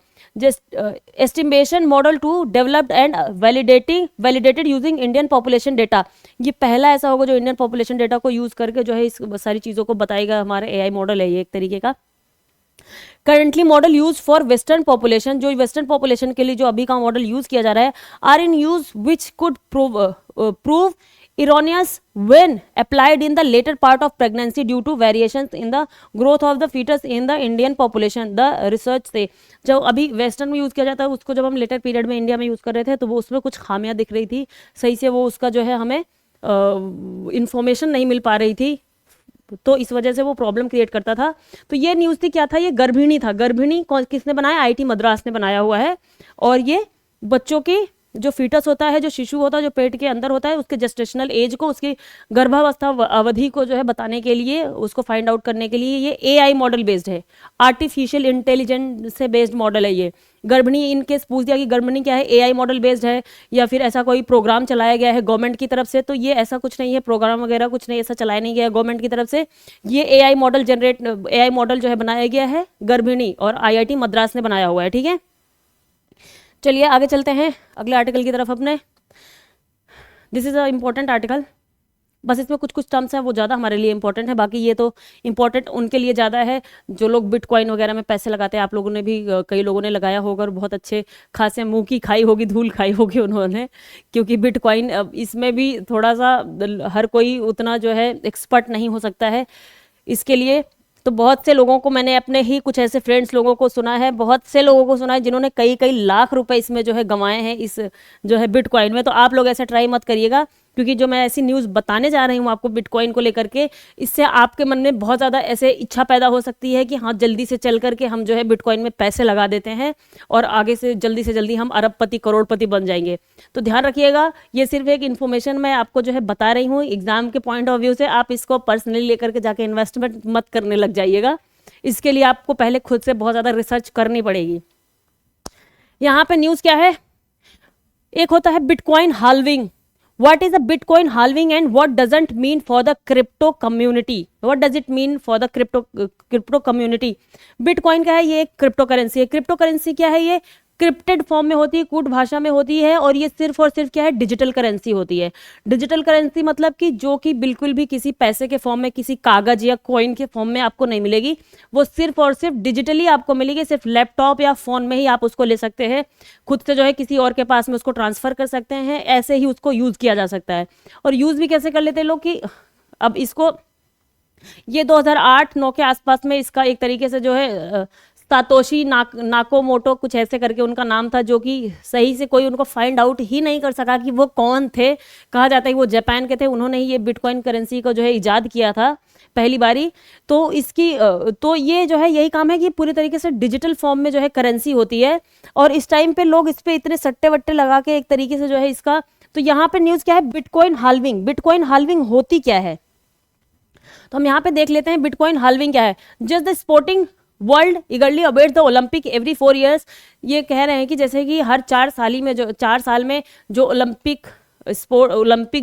estimation model to developed and validated using Indian population data. ये पहला ऐसा होगा जो इंडियन पॉपुलेशन डेटा को यूज करके जो है इस सारी चीज़ों को बताएगा। हमारा AI मॉडल है ये एक तरीके का। Currently model use for western population, जो वेस्टर्न पॉपुलेशन के लिए जो अभी का मॉडल यूज किया जा रहा है, are in use which could prove erroneous when applied in the later part of pregnancy due to variations in the growth of the fetus in the Indian population। the research से जो अभी वेस्टर्न में यूज़ किया जाता है उसको जब हम लेटर पीरियड में इंडिया में यूज़ कर रहे थे तो वो उसमें कुछ खामियां दिख रही थी, सही से वो उसका जो है हमें इंफॉर्मेशन नहीं मिल पा रही थी, तो इस वजह से वो प्रॉब्लम क्रिएट करता था। तो ये न्यूज़ थी, क्या था? ये गर्भिणी था। गर्भिणी किसने बनाया? IIT मद्रास ने बनाया हुआ है। और ये बच्चों की जो फीटस होता है, जो शिशु होता है, जो पेट के अंदर होता है, उसके जेस्टेशनल एज को, उसकी गर्भावस्था अवधि को जो है बताने के लिए, उसको फाइंड आउट करने के लिए ये AI मॉडल बेस्ड है, आर्टिफिशियल इंटेलिजेंस से बेस्ड मॉडल है ये। गर्भिणी, इन केस पूछ दिया कि गर्भिणी क्या है, AI मॉडल बेस्ड है या फिर ऐसा कोई प्रोग्राम चलाया गया है गवर्नमेंट की तरफ से, तो ये ऐसा कुछ नहीं है, प्रोग्राम वगैरह कुछ नहीं, ऐसा चलाया नहीं गया गवर्नमेंट की तरफ से। ये AI मॉडल जो है बनाया गया है गर्भिणी, और IIT मद्रास ने बनाया हुआ है। ठीक है, चलिए आगे चलते हैं अगले आर्टिकल की तरफ अपने। This is a important article, बस इसमें कुछ कुछ टर्म्स हैं वो ज़्यादा हमारे लिए इंपॉर्टेंट है, बाकी ये तो इंपॉर्टेंट उनके लिए ज़्यादा है जो लोग बिटकॉइन वगैरह में पैसे लगाते हैं। आप लोगों ने भी, कई लोगों ने लगाया होगा और बहुत अच्छे खासे मुंह की खाई होगी, धूल खाई होगी उन्होंने, क्योंकि बिटकॉइन इसमें भी थोड़ा सा हर कोई उतना जो है एक्सपर्ट नहीं हो सकता है इसके लिए। तो बहुत से लोगों को मैंने अपने ही कुछ ऐसे फ्रेंड्स लोगों को सुना है, बहुत से लोगों को सुना है जिन्होंने कई कई लाख रुपए इसमें जो है गंवाए हैं इस जो है बिटकॉइन में। तो आप लोग ऐसा ट्राई मत करिएगा, क्योंकि जो मैं ऐसी न्यूज़ बताने जा रही हूँ आपको बिटकॉइन को लेकर के, इससे आपके मन में बहुत ज़्यादा ऐसे इच्छा पैदा हो सकती है कि हाँ जल्दी से चल करके हम जो है बिटकॉइन में पैसे लगा देते हैं और आगे से जल्दी हम अरबपति करोड़पति बन जाएंगे। तो ध्यान रखिएगा, ये सिर्फ एक इन्फॉर्मेशन मैं आपको जो है बता रही हूँ एग्जाम के पॉइंट ऑफ व्यू से। आप इसको पर्सनली लेकर के जाके इन्वेस्टमेंट मत करने लग जाइएगा, इसके लिए आपको पहले खुद से बहुत ज़्यादा रिसर्च करनी पड़ेगी। यहाँ पे न्यूज़ क्या है? एक होता है bitcoin halving. What is a Bitcoin halving and what doesn't mean for the crypto community? What does it mean for the crypto community? Bitcoin क्या है? ये एक क्रिप्टो करेंसी है। क्रिप्टो करेंसी क्या है? ये क्रिप्टेड फॉर्म में होती है, कूट भाषा में होती है, और ये सिर्फ और सिर्फ क्या है? डिजिटल करेंसी होती है। डिजिटल करेंसी मतलब कि जो कि बिल्कुल भी किसी पैसे के फॉर्म में, किसी कागज या कॉइन के फॉर्म में आपको नहीं मिलेगी, वो सिर्फ और सिर्फ डिजिटली आपको मिलेगी। सिर्फ लैपटॉप या फोन में ही आप उसको ले सकते हैं, खुद से जो है किसी और के पास में उसको ट्रांसफर कर सकते हैं, ऐसे ही उसको यूज किया जा सकता है। और यूज भी कैसे कर लेते हैं लोग कि अब इसको ये 2008-9 के आसपास में इसका एक तरीके से जो है सातोशी नाकोमोटो कुछ ऐसे करके उनका नाम था, जो कि सही से कोई उनको फाइंड आउट ही नहीं कर सका कि वो कौन थे। कहा जाता है कि वो जापान के थे, उन्होंने ही ये बिटकॉइन करेंसी को जो है इजाद किया था पहली बारी। तो इसकी तो ये जो है यही काम है कि पूरी तरीके से डिजिटल फॉर्म में जो है करेंसी होती है, और इस टाइम पे लोग इस पे इतने सट्टे वट्टे लगा के एक तरीके से जो है इसका। तो यहाँ पे न्यूज़ क्या है? Bitcoin halving. बिटकॉइन हाल्विंग होती क्या है, तो हम यहाँ पे देख लेते हैं बिटकॉइन हाल्विंग क्या है। Just the sporting world ईगरली await the Olympic every 4 years। ये कह रहे हैं कि जैसे कि हर 4 साल में जो ओलंपिक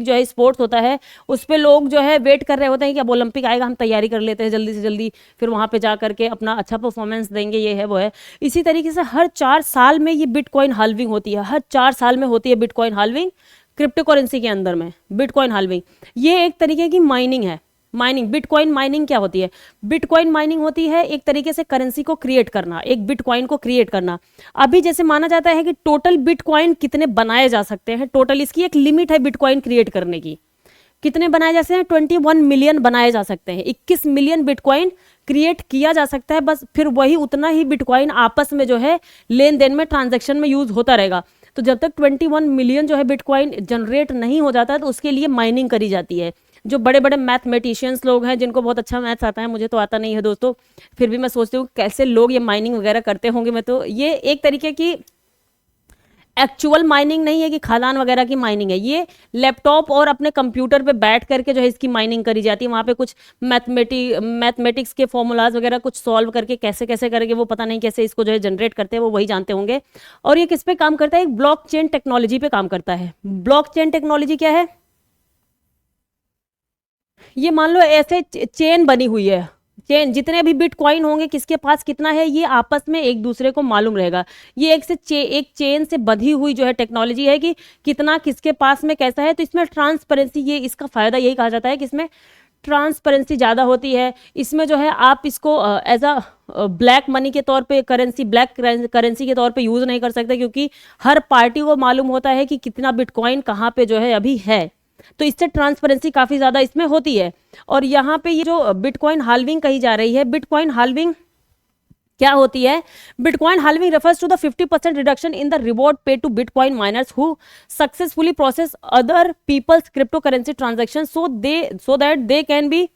जो है स्पोर्ट्स होता है, उस पे लोग जो है वेट कर रहे होते हैं कि अब ओलंपिक आएगा, हम तैयारी कर लेते हैं जल्दी से जल्दी, फिर वहां पे जा करके अपना अच्छा परफॉर्मेंस देंगे, ये है वो है। इसी तरीके से हर 4 साल में ये बिटकॉइन हाल्विंग होती है, हर 4 साल में होती है बिटकॉइन हाल्विंग क्रिप्टो करेंसी के अंदर में, बिटकॉइन हाल्विंग। ये एक तरीके की माइनिंग है। माइनिंग, बिटकॉइन माइनिंग क्या होती है? बिटकॉइन माइनिंग होती है एक तरीके से करेंसी को क्रिएट करना, एक बिटकॉइन को क्रिएट करना। अभी जैसे माना जाता है कि टोटल बिटकॉइन कितने बनाए जा सकते हैं, टोटल इसकी एक लिमिट है बिटकॉइन क्रिएट करने की। कितने बनाए जा सकते हैं? 21 मिलियन बनाए जा सकते हैं, 21 मिलियन बिटकॉइन क्रिएट किया जा सकता है बस। फिर वही उतना ही बिटकॉइन आपस में जो है लेन देन में, ट्रांजेक्शन में यूज होता रहेगा। तो जब तक 21 मिलियन जो है बिटकॉइन जनरेट नहीं हो जाता, तो उसके लिए माइनिंग करी जाती है। जो बड़े बड़े मैथमेटिशियंस लोग हैं, जिनको बहुत अच्छा मैथ्स आता है, मुझे तो आता नहीं है दोस्तों, फिर भी मैं सोचती हूँ कैसे लोग ये माइनिंग वगैरह करते होंगे। मैं तो, ये एक तरीके की एक्चुअल माइनिंग नहीं है कि खादान वगैरह की माइनिंग है, ये लैपटॉप और अपने कंप्यूटर पे बैठ करके जो है इसकी माइनिंग करी जाती है। वहाँ पे कुछ मैथमेटिक्स के फॉर्मूलाज वगैरह कुछ सॉल्व करके कैसे कैसे करके, वो पता नहीं कैसे इसको जो है जनरेट करते हैं, वो वही जानते होंगे। और ये किस पे काम करता है? एक ब्लॉकचेन टेक्नोलॉजी पे काम करता है। ब्लॉकचेन टेक्नोलॉजी क्या है? ये मान लो ऐसे चेन बनी हुई है, चेन, जितने भी बिटकॉइन होंगे, किसके पास कितना है, ये आपस में एक दूसरे को मालूम रहेगा। ये एक चेन से बंधी हुई जो है टेक्नोलॉजी है कि कितना किसके पास में कैसा है। तो इसमें ट्रांसपेरेंसी, ये इसका फायदा यही कहा जाता है कि इसमें ट्रांसपेरेंसी ज़्यादा होती है। इसमें जो है आप इसको एज अ ब्लैक मनी के तौर पे, ब्लैक करेंसी के तौर पे यूज़ नहीं कर सकते, क्योंकि हर पार्टी को मालूम होता है कि कितना बिटकॉइन कहाँ पे जो है अभी है। तो इससे ट्रांसपेरेंसी काफ़ी ज़्यादा इसमें होती है। और यहाँ पे ये जो बिटकॉइन हाल्विंग कही जा रही है, बिटकॉइन हाल्विंग क्या होती है? Bitcoin halving refers to the 50% reduction in the reward pay to bitcoin miners who successfully process other people's cryptocurrency transaction so that they can be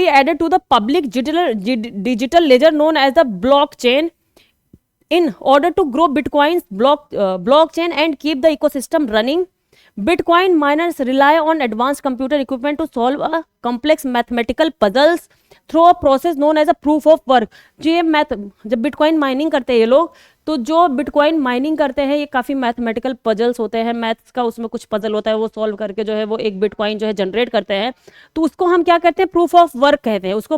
added to the public digital ledger known as the blockchain in order to grow Bitcoin's blockchain and keep the ecosystem running. Bitcoin miners rely on advanced computer equipment to solve a complex mathematical puzzles through a process known as a proof of work। जो ये जब बिटकॉइन माइनिंग करते हैं ये लोग, तो जो बिटकॉइन माइनिंग करते हैं ये काफ़ी मैथमेटिकल पजल्स होते हैं, मैथ्स का उसमें कुछ पजल होता है, वो सॉल्व करके जो है वो एक बिटकॉइन जो है जनरेट करते हैं। तो उसको हम क्या कहते हैं? प्रूफ ऑफ वर्क कहते हैं उसको।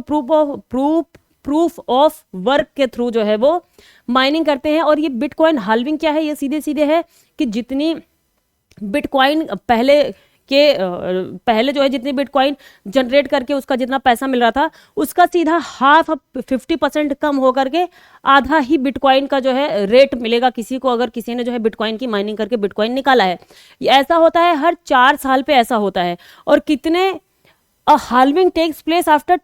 प्रूफ ऑफ वर्क के थ्रू जो है वो माइनिंग करते हैं। और ये बिटकॉइन हाल्विंग क्या है? ये सीधे सीधे है कि जितनी बिटकॉइन पहले जो है जितनी बिटकॉइन जनरेट करके उसका जितना पैसा मिल रहा था, उसका सीधा हाफ 50% कम होकर के आधा ही बिटकॉइन का जो है रेट मिलेगा किसी को, अगर किसी ने जो है बिटकॉइन की माइनिंग करके बिटकॉइन निकाला है। ऐसा होता है हर 4 साल पे ऐसा होता है। और कितने halving takes place after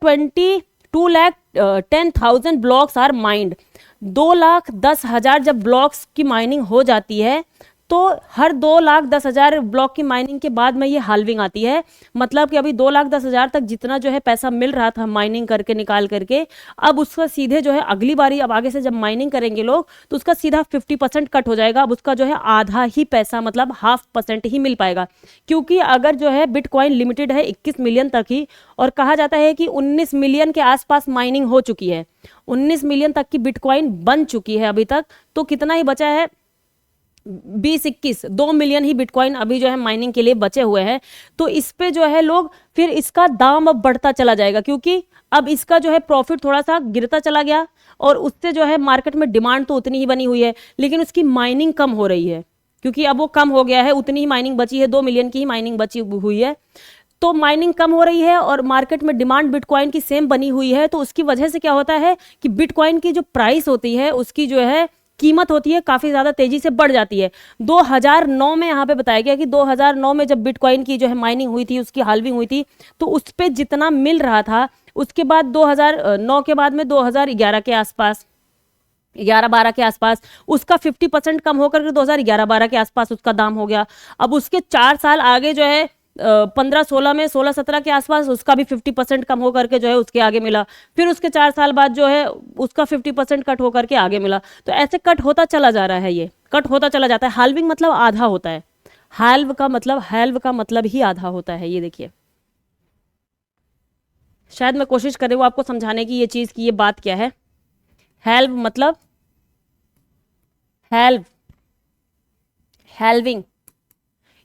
2,10,000 blocks are mined. 2,10,000 जब ब्लॉक्स की माइनिंग हो जाती है, तो हर 2,10,000 ब्लॉक की माइनिंग के बाद में ये हाल्विंग आती है। मतलब कि अभी 2,10,000 तक जितना जो है पैसा मिल रहा था माइनिंग करके निकाल करके, अब उसका सीधे जो है अगली बारी, अब आगे से जब माइनिंग करेंगे लोग, तो उसका सीधा 50% कट हो जाएगा। अब उसका जो है आधा ही पैसा, मतलब 0.5% ही मिल पाएगा। क्योंकि अगर जो है बिटकॉइन लिमिटेड है 21 मिलियन तक ही, और कहा जाता है कि 19 मिलियन के आसपास माइनिंग हो चुकी है, 19 मिलियन तक की बिटकॉइन बन चुकी है अभी तक। तो कितना ही बचा है? 2 मिलियन ही बिटकॉइन अभी जो है माइनिंग के लिए बचे हुए हैं। तो इस पे जो है लोग, फिर इसका दाम अब बढ़ता चला जाएगा, क्योंकि अब इसका जो है प्रॉफिट थोड़ा सा गिरता चला गया, और उससे जो है मार्केट में डिमांड तो उतनी ही बनी हुई है, लेकिन उसकी माइनिंग कम हो रही है, क्योंकि अब वो कम हो गया है, उतनी ही माइनिंग बची है, 2 मिलियन की ही माइनिंग बची हुई है। तो माइनिंग कम हो रही है और मार्केट में डिमांड बिटकॉइन की सेम बनी हुई है। तो उसकी वजह से क्या होता है कि बिटकॉइन की जो प्राइस होती है, उसकी जो है कीमत होती है, काफ़ी ज़्यादा तेज़ी से बढ़ जाती है। 2009 में यहाँ पे बताया गया कि 2009 में जब बिटकॉइन की जो है माइनिंग हुई थी, उसकी हाल्विंग हुई थी, तो उस पर जितना मिल रहा था, उसके बाद 2009 के बाद में 2011 के आसपास, 11-12 के आसपास उसका 50% कम होकर के 2011-12 के आसपास उसका दाम हो गया। अब उसके 4 साल आगे जो है 15-16 में, 16-17 के आसपास उसका भी 50% कम होकर के जो है उसके आगे मिला। फिर उसके 4 साल बाद जो है उसका 50% कट होकर के आगे मिला। तो ऐसे कट होता चला जा रहा है, ये कट होता चला जाता है। हाल्विंग मतलब आधा होता है, हाल्व का मतलब ही आधा होता है। ये देखिए, शायद मैं कोशिश कर रही हूँ आपको समझाने की ये चीज़ की ये बात क्या है। हेल्व मतलब हेल्व, हेल्विंग,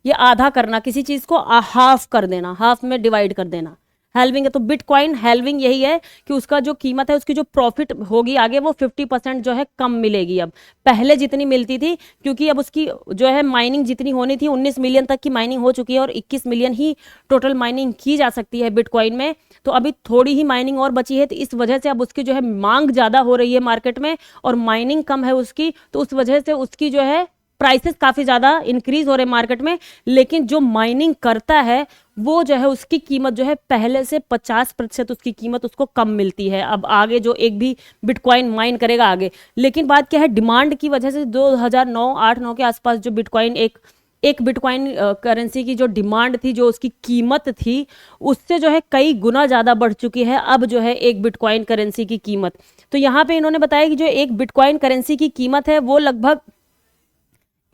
ये आधा करना, किसी चीज को हाफ कर देना, हाफ में डिवाइड कर देना, हेल्विंग है। तो बिटकॉइन हेल्विंग यही है कि उसका जो कीमत है, उसकी जो प्रॉफिट होगी आगे, वो 50% जो है कम मिलेगी अब, पहले जितनी मिलती थी, क्योंकि अब उसकी जो है माइनिंग जितनी होनी थी 19 मिलियन तक की माइनिंग हो चुकी है और 21 मिलियन ही टोटल माइनिंग की जा सकती है बिटकॉइन में। तो अभी थोड़ी ही माइनिंग और बची है, तो इस वजह से अब उसकी जो है मांग ज़्यादा हो रही है मार्केट में और माइनिंग कम है उसकी, तो उस वजह से उसकी जो है प्राइसेस काफ़ी ज़्यादा इंक्रीज हो रहे हैं मार्केट में। लेकिन जो माइनिंग करता है वो जो है उसकी कीमत जो है पहले से 50% उसकी कीमत उसको कम मिलती है अब आगे, जो एक भी बिटकॉइन माइन करेगा आगे। लेकिन बात क्या है, डिमांड की वजह से 2009-8-9 के आसपास जो बिटकॉइन एक बिटकॉइन करेंसी की जो डिमांड थी, जो उसकी कीमत थी, उससे जो है कई गुना ज़्यादा बढ़ चुकी है अब जो है एक बिटकॉइन करेंसी की कीमत। तो यहाँ पे इन्होंने बताया कि जो एक बिटकॉइन करेंसी की कीमत है वो लगभग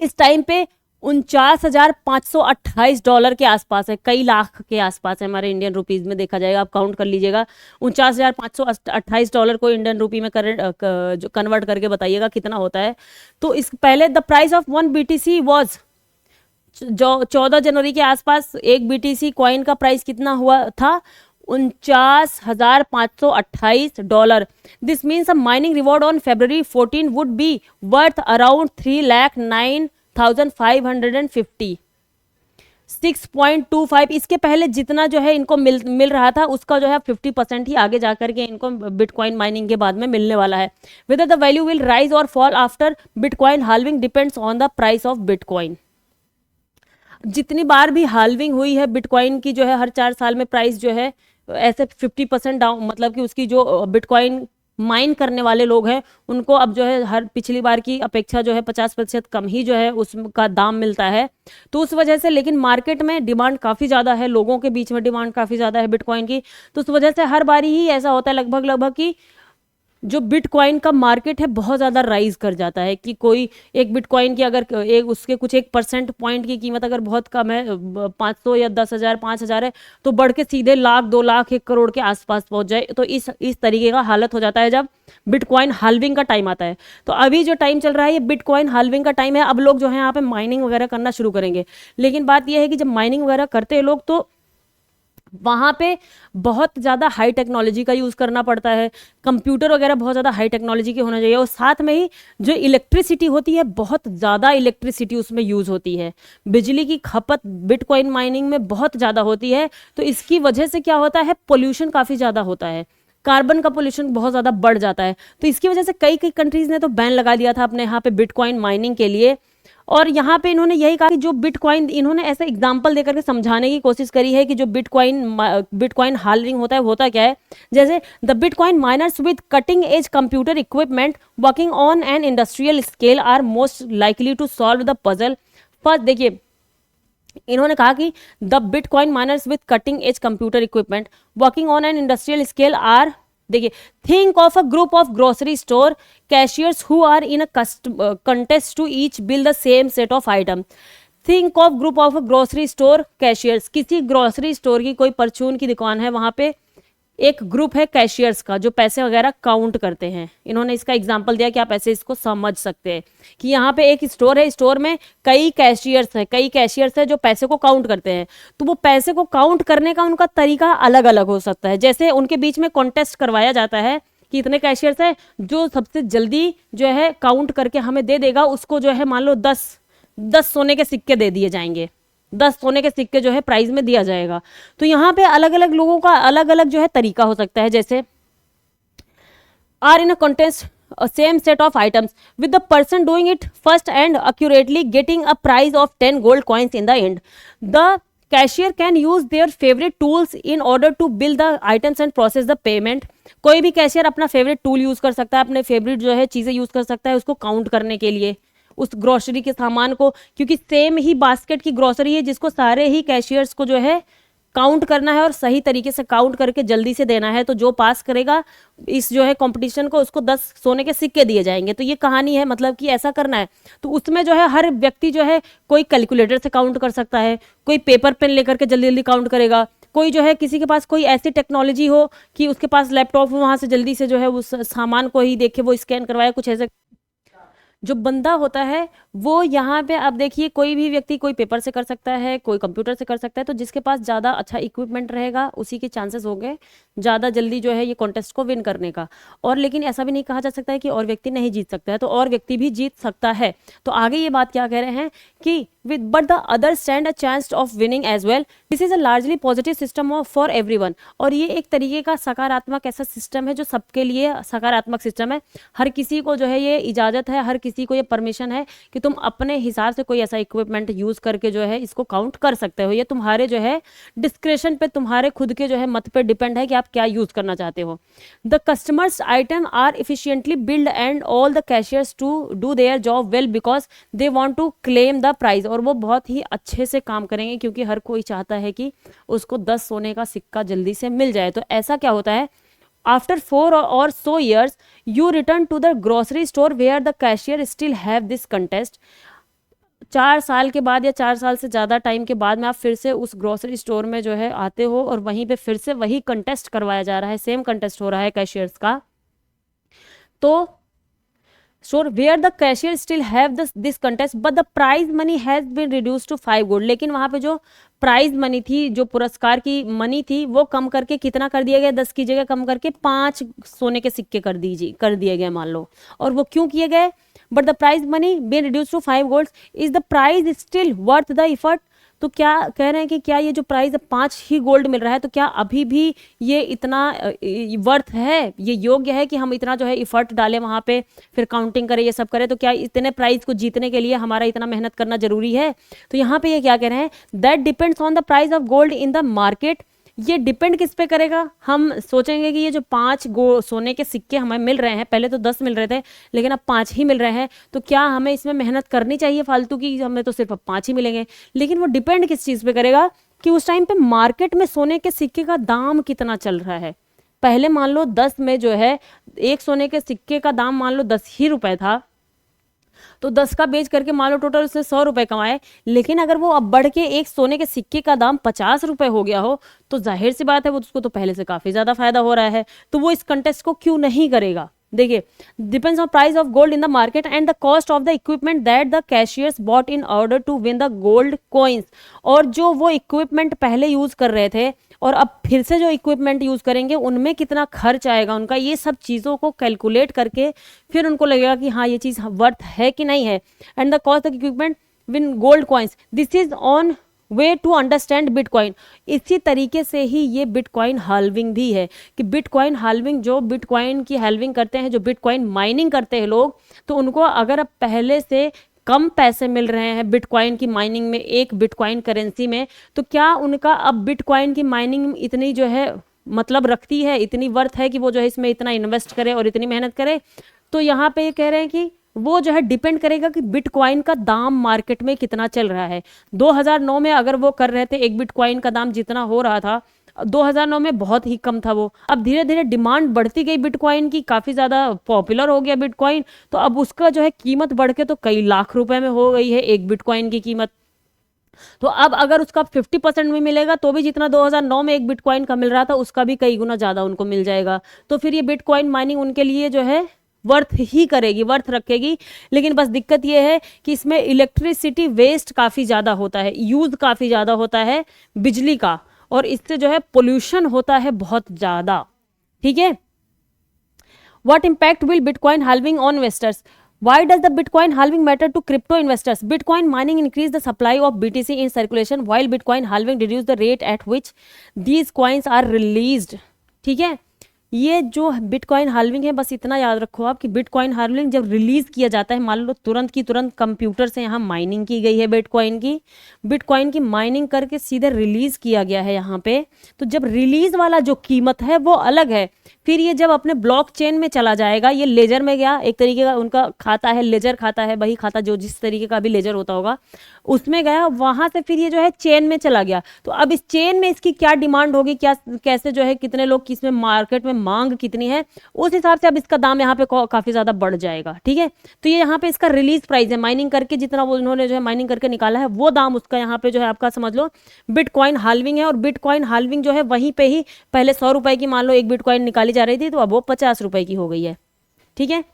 इस टाइम पे $49,528 के आसपास है, कई लाख के आसपास है हमारे इंडियन रुपीज में देखा जाएगा, आप काउंट कर लीजिएगा। $49,528 को इंडियन रुपी में जो कन्वर्ट करके बताइएगा कितना होता है। तो इस पहले the price of 1 BTC was, जो 14 जनवरी के आसपास एक BTC कॉइन का प्राइस कितना हुआ था, $49,528। This means a mining reward on February 14 would be worth around 3,09,550। 6.25, इसके पहले जितना जो है इनको मिल रहा था उसका जो है 50% ही आगे जाकर के इनको बिटकॉइन माइनिंग के बाद में मिलने वाला है। Whether the value will rise और fall after bitcoin halving depends on the price of bitcoin. जितनी बार भी हाल्विंग हुई है बिटकॉइन की, जो है हर 4 साल में प्राइस जो है ऐसे 50% डाउन, मतलब कि उसकी जो बिटकॉइन माइन करने वाले लोग हैं उनको अब जो है हर पिछली बार की अपेक्षा जो है 50% कम ही जो है उसका दाम मिलता है। तो उस वजह से, लेकिन मार्केट में डिमांड काफ़ी ज़्यादा है, लोगों के बीच में डिमांड काफ़ी ज़्यादा है बिटकॉइन की, तो उस वजह से हर बारी ही ऐसा होता है लगभग कि जो बिटकॉइन का मार्केट है बहुत ज़्यादा राइज कर जाता है कि कोई एक बिटकॉइन की अगर एक उसके कुछ 1% पॉइंट की कीमत अगर बहुत कम है, 500 या 10,000 5,000 है, तो बढ़ के सीधे लाख 2 लाख 1 करोड़ के आसपास पहुंच जाए। तो इस तरीके का हालत हो जाता है जब बिटकॉइन हाल्विंग का टाइम आता है। तो अभी जो टाइम चल रहा है ये बिटकॉइन हाल्विंग का टाइम है। अब लोग जो है यहाँ पे माइनिंग वगैरह करना शुरू करेंगे, लेकिन बात यह है कि जब माइनिंग वगैरह करते हैं लोग तो वहाँ पे बहुत ज़्यादा हाई टेक्नोलॉजी का यूज़ करना पड़ता है, कंप्यूटर वगैरह बहुत ज़्यादा हाई टेक्नोलॉजी के होना चाहिए, और साथ में ही जो इलेक्ट्रिसिटी होती है बहुत ज़्यादा इलेक्ट्रिसिटी उसमें यूज़ होती है, बिजली की खपत बिटकॉइन माइनिंग में बहुत ज़्यादा होती है। तो इसकी वजह से क्या होता है, पोल्यूशन काफ़ी ज़्यादा होता है, कार्बन का पोल्यूशन बहुत ज़्यादा बढ़ जाता है। तो इसकी वजह से कई कई कंट्रीज़ ने तो बैन लगा दिया था अपने यहाँ पे बिटकॉइन माइनिंग के लिए। और यहाँ पे इन्होंने यही कहा कि जो बिटकॉइन, इन्होंने ऐसा एग्जाम्पल देकर के समझाने की कोशिश करी है कि जो बिटकॉइन हाल्विंग होता है होता क्या है। जैसे the bitcoin miners with cutting edge computer equipment working on an industrial scale are most likely to solve the puzzle. First देखिए, इन्होंने कहा कि the bitcoin miners with cutting edge computer equipment working on an industrial scale are, देखिए, think of a group of grocery store cashiers who are in a contest to each bill the same set of item. Think of group of grocery store cashiers, किसी ग्रोसरी स्टोर की कोई परचून की दुकान है, वहां पे एक ग्रुप है कैशियर्स का जो पैसे वगैरह काउंट करते हैं। इन्होंने इसका एग्जांपल दिया कि आप ऐसे इसको समझ सकते हैं कि यहाँ पे एक स्टोर है, स्टोर में कई कैशियर्स है जो पैसे को काउंट करते हैं। तो वो पैसे को काउंट करने का उनका तरीका अलग अलग हो सकता है। जैसे उनके बीच में कॉन्टेस्ट करवाया जाता है कि इतने कैशियर्स है, जो सबसे जल्दी जो है काउंट करके हमें दे देगा उसको जो है मान लो 10 सोने के सिक्के दे दिए जाएंगे, 10 सोने के सिक्के जो है प्राइज में दिया जाएगा। तो यहाँ पे अलग अलग लोगों का अलग अलग जो है तरीका हो सकता है। जैसे are in a contest same set of items with the person doing it first and accurately getting a prize of 10 gold coins in the end. The cashier can use their favourite tools in order to bill the items and process the payment. कोई भी कैशियर अपना फेवरेट टूल यूज कर सकता है, अपने फेवरेट जो है चीजें यूज कर सकता है उसको काउंट करने के लिए, उस ग्रोसरी के सामान को, क्योंकि सेम ही बास्केट की ग्रोसरी है जिसको सारे ही कैशियर्स को जो है काउंट करना है और सही तरीके से काउंट करके जल्दी से देना है। तो जो पास करेगा इस जो है कंपटीशन को उसको 10 सोने के सिक्के दिए जाएंगे। तो ये कहानी है, मतलब कि ऐसा करना है। तो उसमें जो है हर व्यक्ति जो है कोई कैलकुलेटर से काउंट कर सकता है, कोई पेपर पेन लेकर के जल्दी जल्दी काउंट करेगा, कोई जो है किसी के पास कोई ऐसी टेक्नोलॉजी हो कि उसके पास लैपटॉप हो, वहाँ से जल्दी से जो है उस सामान को ही देखे, वो स्कैन करवाए, कुछ ऐसे जो बंदा होता है वो यहाँ पे, अब देखिए कोई भी व्यक्ति कोई पेपर से कर सकता है, कोई कंप्यूटर से कर सकता है, तो जिसके पास ज़्यादा अच्छा इक्विपमेंट रहेगा उसी के चांसेस होंगे ज़्यादा जल्दी जो है ये कॉन्टेस्ट को विन करने का। और लेकिन ऐसा भी नहीं कहा जा सकता है कि और व्यक्ति नहीं जीत सकता है, तो और व्यक्ति भी जीत सकता है। तो आगे ये बात क्या कह रहे हैं कि with but the other stand a chance of winning as well. This is a largely positive system for everyone. और ये एक तरीके का सकारात्मक ऐसा सिस्टम है जो सबके लिए सकारात्मक सिस्टम है। हर किसी को जो है ये इजाज़त है, हर किसी को ये परमिशन है कि तुम अपने हिसाब से कोई ऐसा इक्विपमेंट यूज़ करके जो है इसको काउंट कर सकते हो। ये तुम्हारे जो है डिस्क्रिप्शन पे, तुम्हारे खुद के जो है मत पे डिपेंड है कि आप क्या यूज़ करना चाहते हो। The customers item are efficiently billed and all the cashiers to do their job well because they want to claim the prize. और वो बहुत ही अच्छे से काम करेंगे क्योंकि हर कोई चाहता है कि उसको 10 सोने का सिक्का जल्दी से मिल जाए। तो ऐसा क्या होता है, after 4 or so years you return to the grocery store where the cashier still have this contest. 4 साल के बाद या 4 साल से ज़्यादा टाइम के बाद में आप फिर से उस ग्रोसरी स्टोर में जो है आते हो और वहीं पे फिर से वही कंटेस्ट करवाया जा रहा है, सेम कंटेस्ट हो रहा है कैशियर्स का। तो Sure, where the cashier still have this contest, but the prize money has been reduced to 5 gold. लेकिन वहाँ पे जो प्राइज मनी थी, जो पुरस्कार की मनी थी, वो कम करके कितना कर दिया गया, 10 की जगह कम करके 5 सोने के सिक्के कर दिए गए मान लो। और वो क्यों किए गए, but the prize money been reduce to 5 gold, is the prize still worth the effort. तो क्या कह रहे हैं कि क्या ये जो प्राइस 5 ही गोल्ड मिल रहा है, तो क्या अभी भी ये इतना वर्थ है, ये योग्य है कि हम इतना जो है इफर्ट डालें वहाँ पे, फिर काउंटिंग करें, ये सब करें, तो क्या इतने प्राइस को जीतने के लिए हमारा इतना मेहनत करना जरूरी है। तो यहाँ पे ये क्या कह रहे हैं, that depends on the price of gold in the market. ये डिपेंड किस पे करेगा, हम सोचेंगे कि ये जो 5 सोने के सिक्के हमें मिल रहे हैं, पहले तो 10 मिल रहे थे लेकिन अब 5 ही मिल रहे हैं, तो क्या हमें इसमें मेहनत करनी चाहिए फालतू की, हमें तो सिर्फ अब 5 ही मिलेंगे। लेकिन वो डिपेंड किस चीज़ पे करेगा कि उस टाइम पे मार्केट में सोने के सिक्के का दाम कितना चल रहा है। पहले मान लो 10 में जो है एक सोने के सिक्के का दाम मान लो 10 ही रुपए था, तो 10 का बेच करके मान लो टोटल उसने 100 रुपए कमाए। लेकिन अगर वो अब बढ़ के एक सोने के सिक्के का दाम 50 रुपए हो गया हो, तो जाहिर सी बात है वो उसको तो पहले से काफी ज्यादा फायदा हो रहा है, तो वो इस कंटेस्ट को क्यों नहीं करेगा। देखिए, depends on price of gold in the market and the cost of the equipment that the cashiers bought in order to win the gold coins. और जो वो इक्विपमेंट पहले यूज कर रहे थे और अब फिर से जो इक्विपमेंट यूज करेंगे उनमें कितना खर्च आएगा उनका, ये सब चीज़ों को कैलकुलेट करके फिर उनको लगेगा कि हाँ ये चीज़ वर्थ है कि नहीं है। And the cost of equipment win gold coins, this is on way to understand bitcoin. इसी तरीके से ही ये बिटकॉइन हाल्विंग भी है कि बिटकॉइन हाल्विंग, जो बिटकॉइन की हाल्विंग करते हैं, जो बिटकॉइन माइनिंग करते हैं लोग, तो उनको अगर अब पहले से कम पैसे मिल रहे हैं बिटकॉइन की माइनिंग में, एक बिटकॉइन करेंसी में, तो क्या उनका अब बिटकॉइन की माइनिंग इतनी जो है मतलब रखती है, इतनी वर्थ है कि वो जो है इसमें इतना इन्वेस्ट करे और इतनी मेहनत करे। तो यहाँ पे ये कह रहे हैं कि वो जो है डिपेंड करेगा कि बिटकॉइन का दाम मार्केट में कितना चल रहा है। 2009 में अगर वो कर रहे थे, एक बिटकॉइन का दाम जितना हो रहा था 2009 में बहुत ही कम था वो, अब धीरे धीरे डिमांड बढ़ती गई बिटकॉइन की, काफ़ी ज़्यादा पॉपुलर हो गया बिटकॉइन, तो अब उसका जो है कीमत बढ़ के तो कई लाख रुपए में हो गई है एक बिटकॉइन की कीमत। तो अब अगर उसका 50% में मिलेगा तो भी जितना 2009 में एक बिटकॉइन का मिल रहा था उसका भी कई गुना ज़्यादा उनको मिल जाएगा। तो फिर ये बिटकॉइन माइनिंग उनके लिए जो है वर्थ ही करेगी, वर्थ रखेगी। लेकिन बस दिक्कत ये है कि इसमें इलेक्ट्रिसिटी वेस्ट काफ़ी ज़्यादा होता है, यूज़ काफ़ी ज़्यादा होता है बिजली का, और इससे जो है पोल्यूशन होता है बहुत ज़्यादा। ठीक है, what impact will bitcoin halving on investors, why does the bitcoin halving matter to crypto investors? Bitcoin mining increase the supply of BTC in circulation while bitcoin halving reduce the rate at which these coins are released. ठीक है, ये जो बिटकॉइन हाल्विंग है, बस इतना याद रखो आप कि बिटकॉइन हाल्विंग जब रिलीज किया जाता है, मान लो तुरंत की तुरंत कंप्यूटर से यहाँ माइनिंग की गई है बिटकॉइन की माइनिंग करके सीधे रिलीज किया गया है यहाँ पे, तो जब रिलीज वाला जो कीमत है वो अलग है। फिर ये जब अपने ब्लॉकचेन में चला जाएगा, ये लेजर में गया, एक तरीके का उनका खाता है, लेजर खाता है, वही खाता जो जिस तरीके का भी लेजर होता होगा उसमें गया, वहां से फिर ये जो है चेन में चला गया। तो अब इस चेन में इसकी क्या डिमांड होगी, क्या कैसे जो है कितने लोग किसमें मार्केट में मांग कितनी है, उस हिसाब से अब इसका दाम यहाँ पे काफी ज्यादा बढ़ जाएगा। ठीक है, तो ये यहाँ पे इसका रिलीज प्राइस है, माइनिंग करके जितना वो उन्होंने जो है माइनिंग करके निकाला है वो दाम उसका यहाँ पे जो है आपका समझ लो बिटकॉइन हाल्विंग है। और बिटकॉइन हाल्विंग जो है वहीं पे ही पहले 100 रुपए की मान लो एक बिटकॉइन निकाली जा रही थी, तो अब वो 50 रुपए की हो गई है। ठीक है,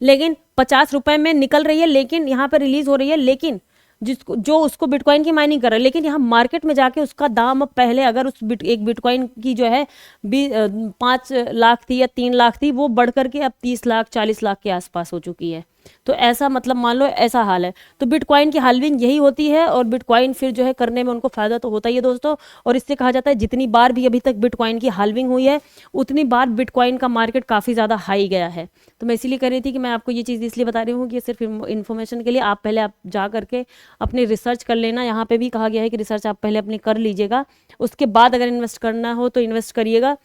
लेकिन 50 रुपए में निकल रही है, लेकिन यहाँ पे रिलीज हो रही है, लेकिन जिसको जो उसको बिटकॉइन की माइनिंग कर रहा है, लेकिन यहाँ मार्केट में जाके उसका दाम अब पहले अगर उस एक बिटकॉइन की जो है 5 लाख थी या 3 लाख थी, वो बढ़ करके अब 30 लाख 40 लाख के आसपास हो चुकी है। तो ऐसा मतलब मान लो ऐसा हाल है। तो बिटकॉइन की हाल्विंग यही होती है, और बिटकॉइन फिर जो है करने में उनको फायदा तो होता ही है दोस्तों। और इससे कहा जाता है जितनी बार भी अभी तक बिटकॉइन की हाल्विंग हुई है उतनी बार बिटकॉइन का मार्केट काफ़ी ज़्यादा हाई गया है। तो मैं इसीलिए कह रही थी कि मैं आपको ये चीज़ इसलिए बता रही हूँ कि सिर्फ इन्फॉर्मेशन के लिए, आप पहले आप जा करके अपनी रिसर्च कर लेना। यहाँ पे भी कहा गया है कि रिसर्च आप पहले अपनी कर लीजिएगा, उसके बाद अगर इन्वेस्ट करना हो तो इन्वेस्ट करिएगा।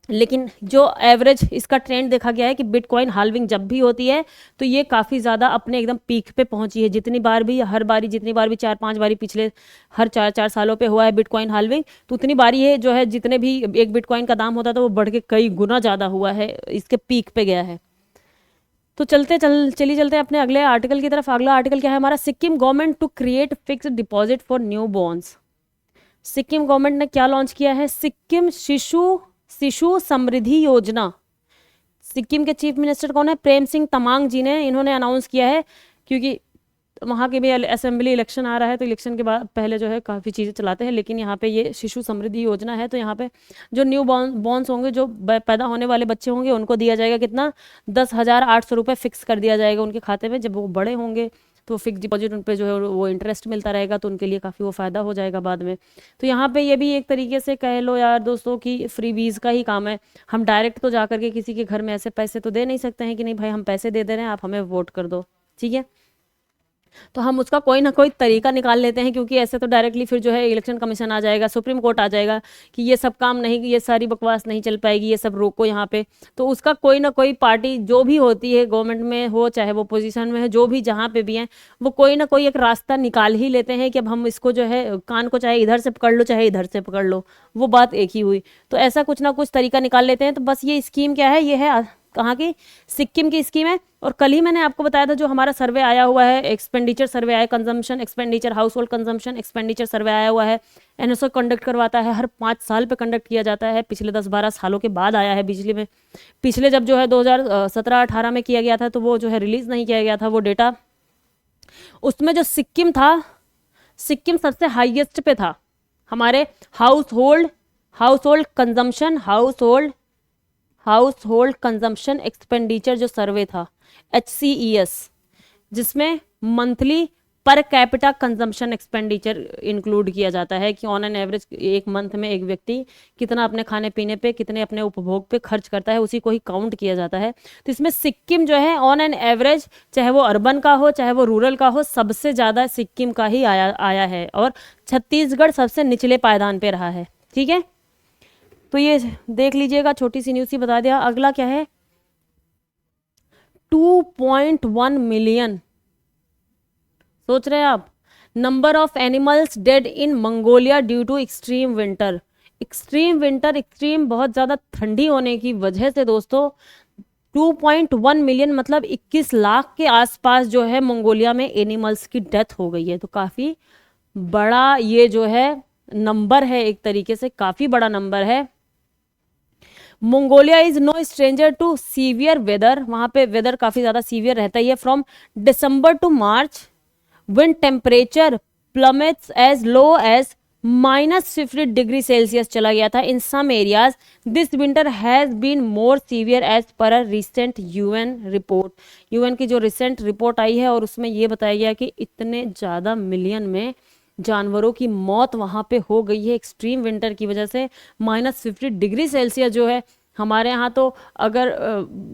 लेकिन जो एवरेज इसका ट्रेंड देखा गया है कि बिटकॉइन हाल्विंग जब भी होती है तो ये काफ़ी ज़्यादा अपने एकदम पीक पे पहुंची है। जितनी बार भी, हर बारी जितनी बार भी 4-5 बारी पिछले हर 4-4 सालों पे हुआ है बिटकॉइन हाल्विंग, तो उतनी बारी ये जो है जितने भी एक बिटकॉइन का दाम होता था वो बढ़ के कई गुना ज़्यादा हुआ है, इसके पीक पे गया है। तो चलिए चलते हैं अपने अगले आर्टिकल की तरफ। अगला आर्टिकल क्या है हमारा, Sikkim government to create fixed deposit for newborns. Sikkim government ने क्या लॉन्च किया है, सिक्किम शिशु समृद्धि योजना। सिक्किम के चीफ मिनिस्टर कौन है, प्रेम सिंह तमांग जी ने इन्होंने अनाउंस किया है, क्योंकि वहाँ के भी असेंबली इलेक्शन आ रहा है, तो इलेक्शन के बाद पहले जो है काफ़ी चीज़ें चलाते हैं। लेकिन यहाँ पे ये शिशु समृद्धि योजना है, तो यहाँ पे जो न्यू बॉर्न्स होंगे, जो पैदा होने वाले बच्चे होंगे, उनको दिया जाएगा कितना, 10,800 रुपये फिक्स कर दिया जाएगा उनके खाते में। जब वो बड़े होंगे तो फिक्स डिपॉजिट उन पर जो है वो इंटरेस्ट मिलता रहेगा, तो उनके लिए काफ़ी वो फ़ायदा हो जाएगा बाद में। तो यहाँ पे ये भी एक तरीके से कह लो यार दोस्तों कि फ्री बीज का ही काम है। हम डायरेक्ट तो जा करके किसी के घर में ऐसे पैसे तो दे नहीं सकते हैं कि नहीं भाई हम पैसे दे रहे हैं, आप हमें वोट कर दो। ठीक है, तो हम उसका कोई ना कोई तरीका निकाल लेते हैं, क्योंकि ऐसे तो डायरेक्टली फिर जो है इलेक्शन कमीशन आ जाएगा, सुप्रीम कोर्ट आ जाएगा कि ये सब काम नहीं, ये सारी बकवास नहीं चल पाएगी, ये सब रोको यहाँ पे। तो उसका कोई ना कोई पार्टी जो भी होती है, गवर्नमेंट में हो चाहे वो पोजीशन में है, जो भी जहाँ पे भी हैं, वो कोई ना कोई एक रास्ता निकाल ही लेते हैं कि अब हम इसको जो है कान को चाहे इधर से पकड़ लो चाहे इधर से पकड़ लो, वो बात एक ही हुई। तो ऐसा कुछ ना कुछ तरीका निकाल लेते हैं। तो बस ये स्कीम क्या है, ये है कहाँ की, सिक्किम की स्कीम है। और कल ही मैंने आपको बताया था जो हमारा सर्वे आया हुआ है, एक्सपेंडिचर सर्वे आया, consumption expenditure, house hold consumption expenditure सर्वे आया हुआ है। एनएसओ कंडक्ट करवाता है, हर 5 साल पे कंडक्ट किया जाता है, पिछले 10-12 सालों के बाद आया है बिजली में। पिछले जब जो है 2017-18 में किया गया था, तो वो जो है रिलीज नहीं किया गया था वो डेटा। उसमें जो सिक्किम था, सिक्किम सबसे हाईएस्ट पे था हमारे house hold consumption, house hold consumption expenditure जो सर्वे था, HCES, जिसमें monthly per capita consumption expenditure include किया जाता है कि ऑन एन एवरेज एक मंथ में एक व्यक्ति कितना अपने खाने पीने पे, कितने अपने उपभोग पे खर्च करता है, उसी को ही काउंट किया जाता है। तो इसमें सिक्किम जो है ऑन एन एवरेज, चाहे वो अर्बन का हो चाहे वो रूरल का हो, सबसे ज़्यादा सिक्किम का ही आया है, और छत्तीसगढ़ सबसे निचले पायदान पे रहा है। ठीक है, तो ये देख लीजिएगा, छोटी सी न्यूज़ ही बता दिया। अगला क्या है, 2.1 मिलियन, सोच रहे हैं आप, number of animals dead in Mongolia due to extreme winter. Extreme बहुत ज़्यादा ठंडी होने की वजह से दोस्तों 2.1 मिलियन मतलब 21 लाख के आसपास जो है मंगोलिया में एनिमल्स की डेथ हो गई है। तो काफ़ी बड़ा ये जो है नंबर है, एक तरीके से काफ़ी बड़ा नंबर है। Mongolia is no stranger to severe weather, वहाँ पे वेदर काफ़ी ज़्यादा सीवियर रहता ही है। From December to March when temperature plummets as low as -50 degree Celsius चला गया था in some areas. This winter has been more severe as per a recent UN report. UN की जो रिसेंट रिपोर्ट आई है और उसमें ये बताया गया कि इतने ज़्यादा मिलियन में जानवरों की मौत वहाँ पे हो गई है एक्सट्रीम विंटर की वजह से। -50 डिग्री सेल्सियस जो है, हमारे यहाँ तो अगर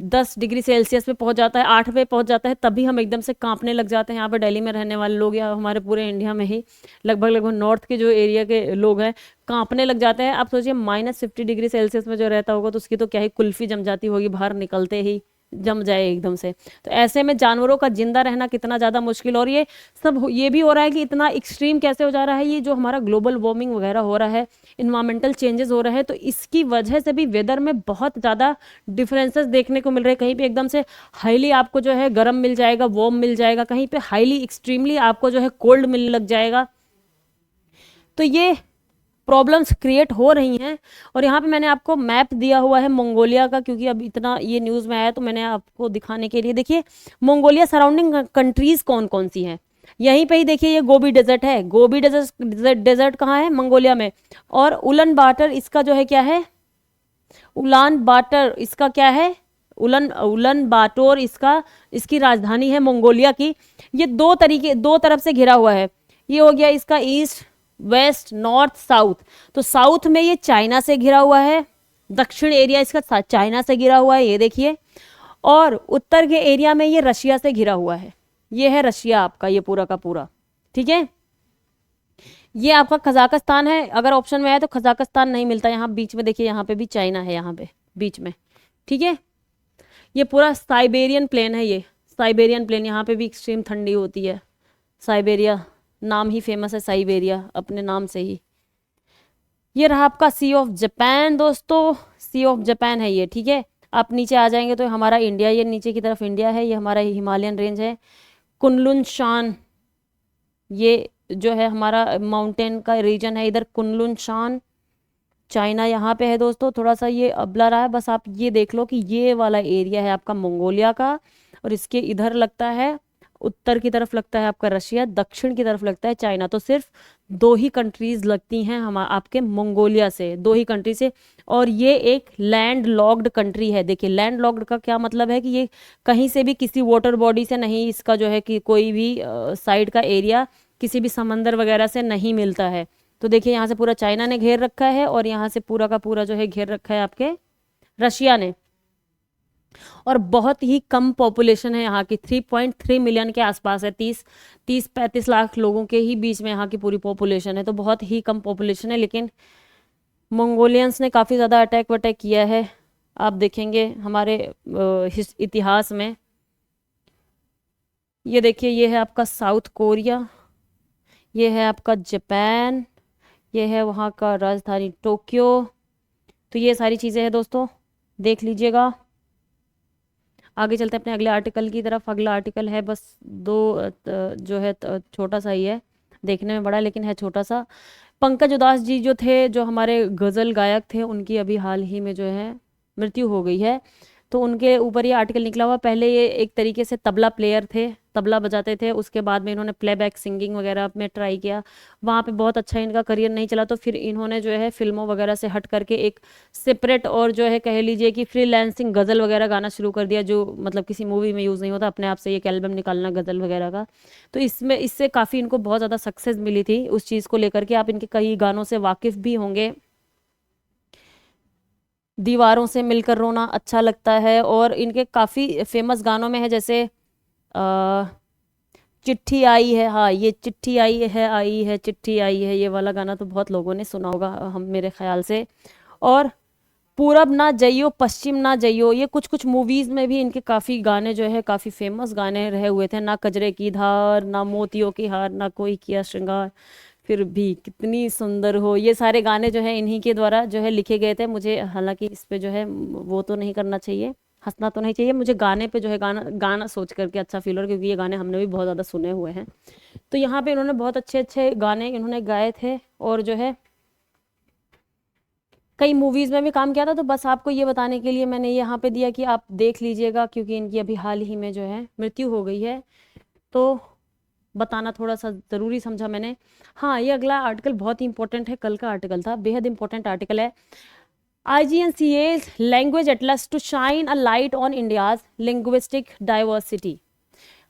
10 डिग्री सेल्सियस पे पहुँच जाता है, 8 पे पहुँच जाता है, तभी हम एकदम से कांपने लग जाते हैं। यहाँ पे दिल्ली में रहने वाले लोग या हमारे पूरे इंडिया में ही लगभग नॉर्थ के जो एरिया के लोग हैं कांपने लग जाते हैं। आप सोचिए -50 डिग्री सेल्सियस में जो रहता होगा तो उसकी तो क्या ही कुल्फी जम जाती होगी बाहर निकलते ही, जम जाए एकदम से। तो ऐसे में जानवरों का जिंदा रहना कितना ज़्यादा मुश्किल, और ये सब ये भी हो रहा है कि इतना एक्सट्रीम कैसे हो जा रहा है, ये जो हमारा ग्लोबल वार्मिंग वगैरह हो रहा है, इन्वायरमेंटल चेंजेस हो रहे हैं, तो इसकी वजह से भी वेदर में बहुत ज़्यादा डिफरेंसेस देखने को मिल रहे हैं। कहीं पे एकदम से हाईली आपको जो है गर्म मिल जाएगा, वार्म मिल जाएगा, कहीं पे हाईली एक्सट्रीमली आपको जो है कोल्ड मिलने लग जाएगा। तो ये प्रॉब्लम्स क्रिएट हो रही हैं। और यहाँ पे मैंने आपको मैप दिया हुआ है मंगोलिया का, क्योंकि अब इतना ये न्यूज़ में आया तो मैंने आपको दिखाने के लिए, देखिए मंगोलिया सराउंडिंग कंट्रीज कौन कौन सी हैं। यहीं पे ही देखिए ये गोबी डेजर्ट है, गोबी डेजर्ट कहाँ है, मंगोलिया में। और उलन बाटर इसका जो है क्या है, उलान बाटर इसका क्या है, उलन बाटोर इसका, इसकी राजधानी है मंगोलिया की। ये दो तरफ से घिरा हुआ है। ये हो गया इसका ईस्ट वेस्ट नॉर्थ साउथ। तो साउथ में ये चाइना से घिरा हुआ है, दक्षिण एरिया इसका चाइना से घिरा हुआ है, ये देखिए। और उत्तर के एरिया में ये रशिया से घिरा हुआ है, ये है रशिया आपका, ये पूरा का पूरा, ठीक है। ये आपका कजाकिस्तान है, अगर ऑप्शन में आए तो कजाकिस्तान नहीं मिलता, यहाँ बीच में देखिए, यहाँ पे भी चाइना है, यहाँ पे बीच में, ठीक है। ये पूरा साइबेरियन प्लेन है, ये साइबेरियन प्लेन, यहाँ पे भी एक्सट्रीम ठंडी होती है। साइबेरिया नाम ही फेमस है, साइबेरिया अपने नाम से ही। ये रहा आपका सी ऑफ जापान दोस्तों, सी ऑफ जापान है ये, ठीक है। आप नीचे आ जाएंगे तो हमारा इंडिया, ये नीचे की तरफ इंडिया है, ये हमारा हिमालयन रेंज है, कुनलुन शान, ये जो है हमारा माउंटेन का रीजन है इधर, कुनलुन शान। चाइना यहाँ पे है दोस्तों, थोड़ा सा ये अबला रहा है, बस आप ये देख लो कि ये वाला एरिया है आपका मंगोलिया का, और इसके इधर लगता है, उत्तर की तरफ लगता है आपका रशिया, दक्षिण की तरफ लगता है चाइना। तो सिर्फ दो ही कंट्रीज लगती हैं हम आपके मंगोलिया से, दो ही कंट्री से। और ये एक लैंड लॉक्ड कंट्री है। देखिए लैंड लॉक्ड का क्या मतलब है कि ये कहीं से भी किसी वाटर बॉडी से नहीं, इसका जो है कि कोई भी साइड का एरिया किसी भी समंदर वगैरह से नहीं मिलता है। तो देखिए यहाँ से पूरा चाइना ने घेर रखा है, और यहाँ से पूरा का पूरा जो है घेर रखा है आपके रशिया ने। और बहुत ही कम पॉपुलेशन है यहाँ की, 3.3 मिलियन के आसपास है, 30-35 लाख लोगों के ही बीच में यहाँ की पूरी पॉपुलेशन है। तो बहुत ही कम पॉपुलेशन है, लेकिन मंगोलियंस ने काफ़ी ज़्यादा अटैक वटैक किया है, आप देखेंगे हमारे इतिहास में। ये देखिए ये है आपका साउथ कोरिया, ये है आपका जापान, ये है वहाँ का राजधानी टोक्यो। तो ये सारी चीज़ें हैं दोस्तों, देख लीजिएगा। आगे चलते हैं अपने अगले आर्टिकल की तरफ। अगला आर्टिकल है बस दो जो है छोटा सा ही है, देखने में बड़ा लेकिन है छोटा सा। पंकज उदास जी जो थे, जो हमारे गज़ल गायक थे, उनकी अभी हाल ही में जो है मृत्यु हो गई है। तो उनके ऊपर ये आर्टिकल निकला हुआ। पहले ये एक तरीके से तबला प्लेयर थे, तबला बजाते थे, उसके बाद में इन्होंने प्लेबैक सिंगिंग वगैरह में ट्राई किया, वहाँ पे बहुत अच्छा इनका करियर नहीं चला। तो फिर इन्होंने जो है फिल्मों वगैरह से हट करके एक सेपरेट और जो है कह लीजिए कि फ्रीलांसिंग गज़ल वगैरह गाना शुरू कर दिया, जो मतलब किसी मूवी में यूज़ नहीं होता, अपने आप से एक एल्बम निकालना गज़ल वगैरह का। तो इससे काफ़ी इनको बहुत ज़्यादा सक्सेस मिली थी उस चीज़ को लेकर के। आप इनके कई गानों से वाकिफ़ भी होंगे। दीवारों से मिलकर रोना अच्छा लगता है, और इनके काफ़ी फेमस गानों में है, जैसे चिट्ठी आई है, हाँ ये चिट्ठी आई है चिट्ठी आई है, ये वाला गाना तो बहुत लोगों ने सुना होगा हम मेरे ख्याल से। और पूरब ना जइयो पश्चिम ना जइयो, ये कुछ कुछ मूवीज़ में भी इनके काफ़ी गाने जो है काफ़ी फेमस गाने रहे हुए थे। ना कजरे की धार, ना मोतियों की हार, ना कोई किया श्रृंगार, फिर भी कितनी सुंदर हो, ये सारे गाने जो है इन्हीं के द्वारा जो है लिखे गए थे। मुझे हालांकि इस पे जो है वो तो नहीं करना चाहिए, हंसना तो नहीं चाहिए, मुझे गाने पे जो है गाना सोच करके अच्छा फील हो रहा है, क्योंकि ये गाने हमने भी बहुत ज़्यादा सुने हुए हैं। तो यहाँ पे इन्होंने बहुत अच्छे अच्छे गाने इन्होंने गाए थे, और जो है कई मूवीज़ में भी काम किया था। तो बस आपको ये बताने के लिए मैंने यहाँ पे दिया कि आप देख लीजिएगा, क्योंकि इनकी अभी हाल ही में जो है मृत्यु हो गई है, तो बताना थोड़ा सा ज़रूरी समझा मैंने। हाँ, ये अगला आर्टिकल बहुत ही इंपॉर्टेंट है, कल का आर्टिकल था, बेहद इंपॉर्टेंट आर्टिकल है। IGNCA language atlas to shine a light on India's linguistic diversity.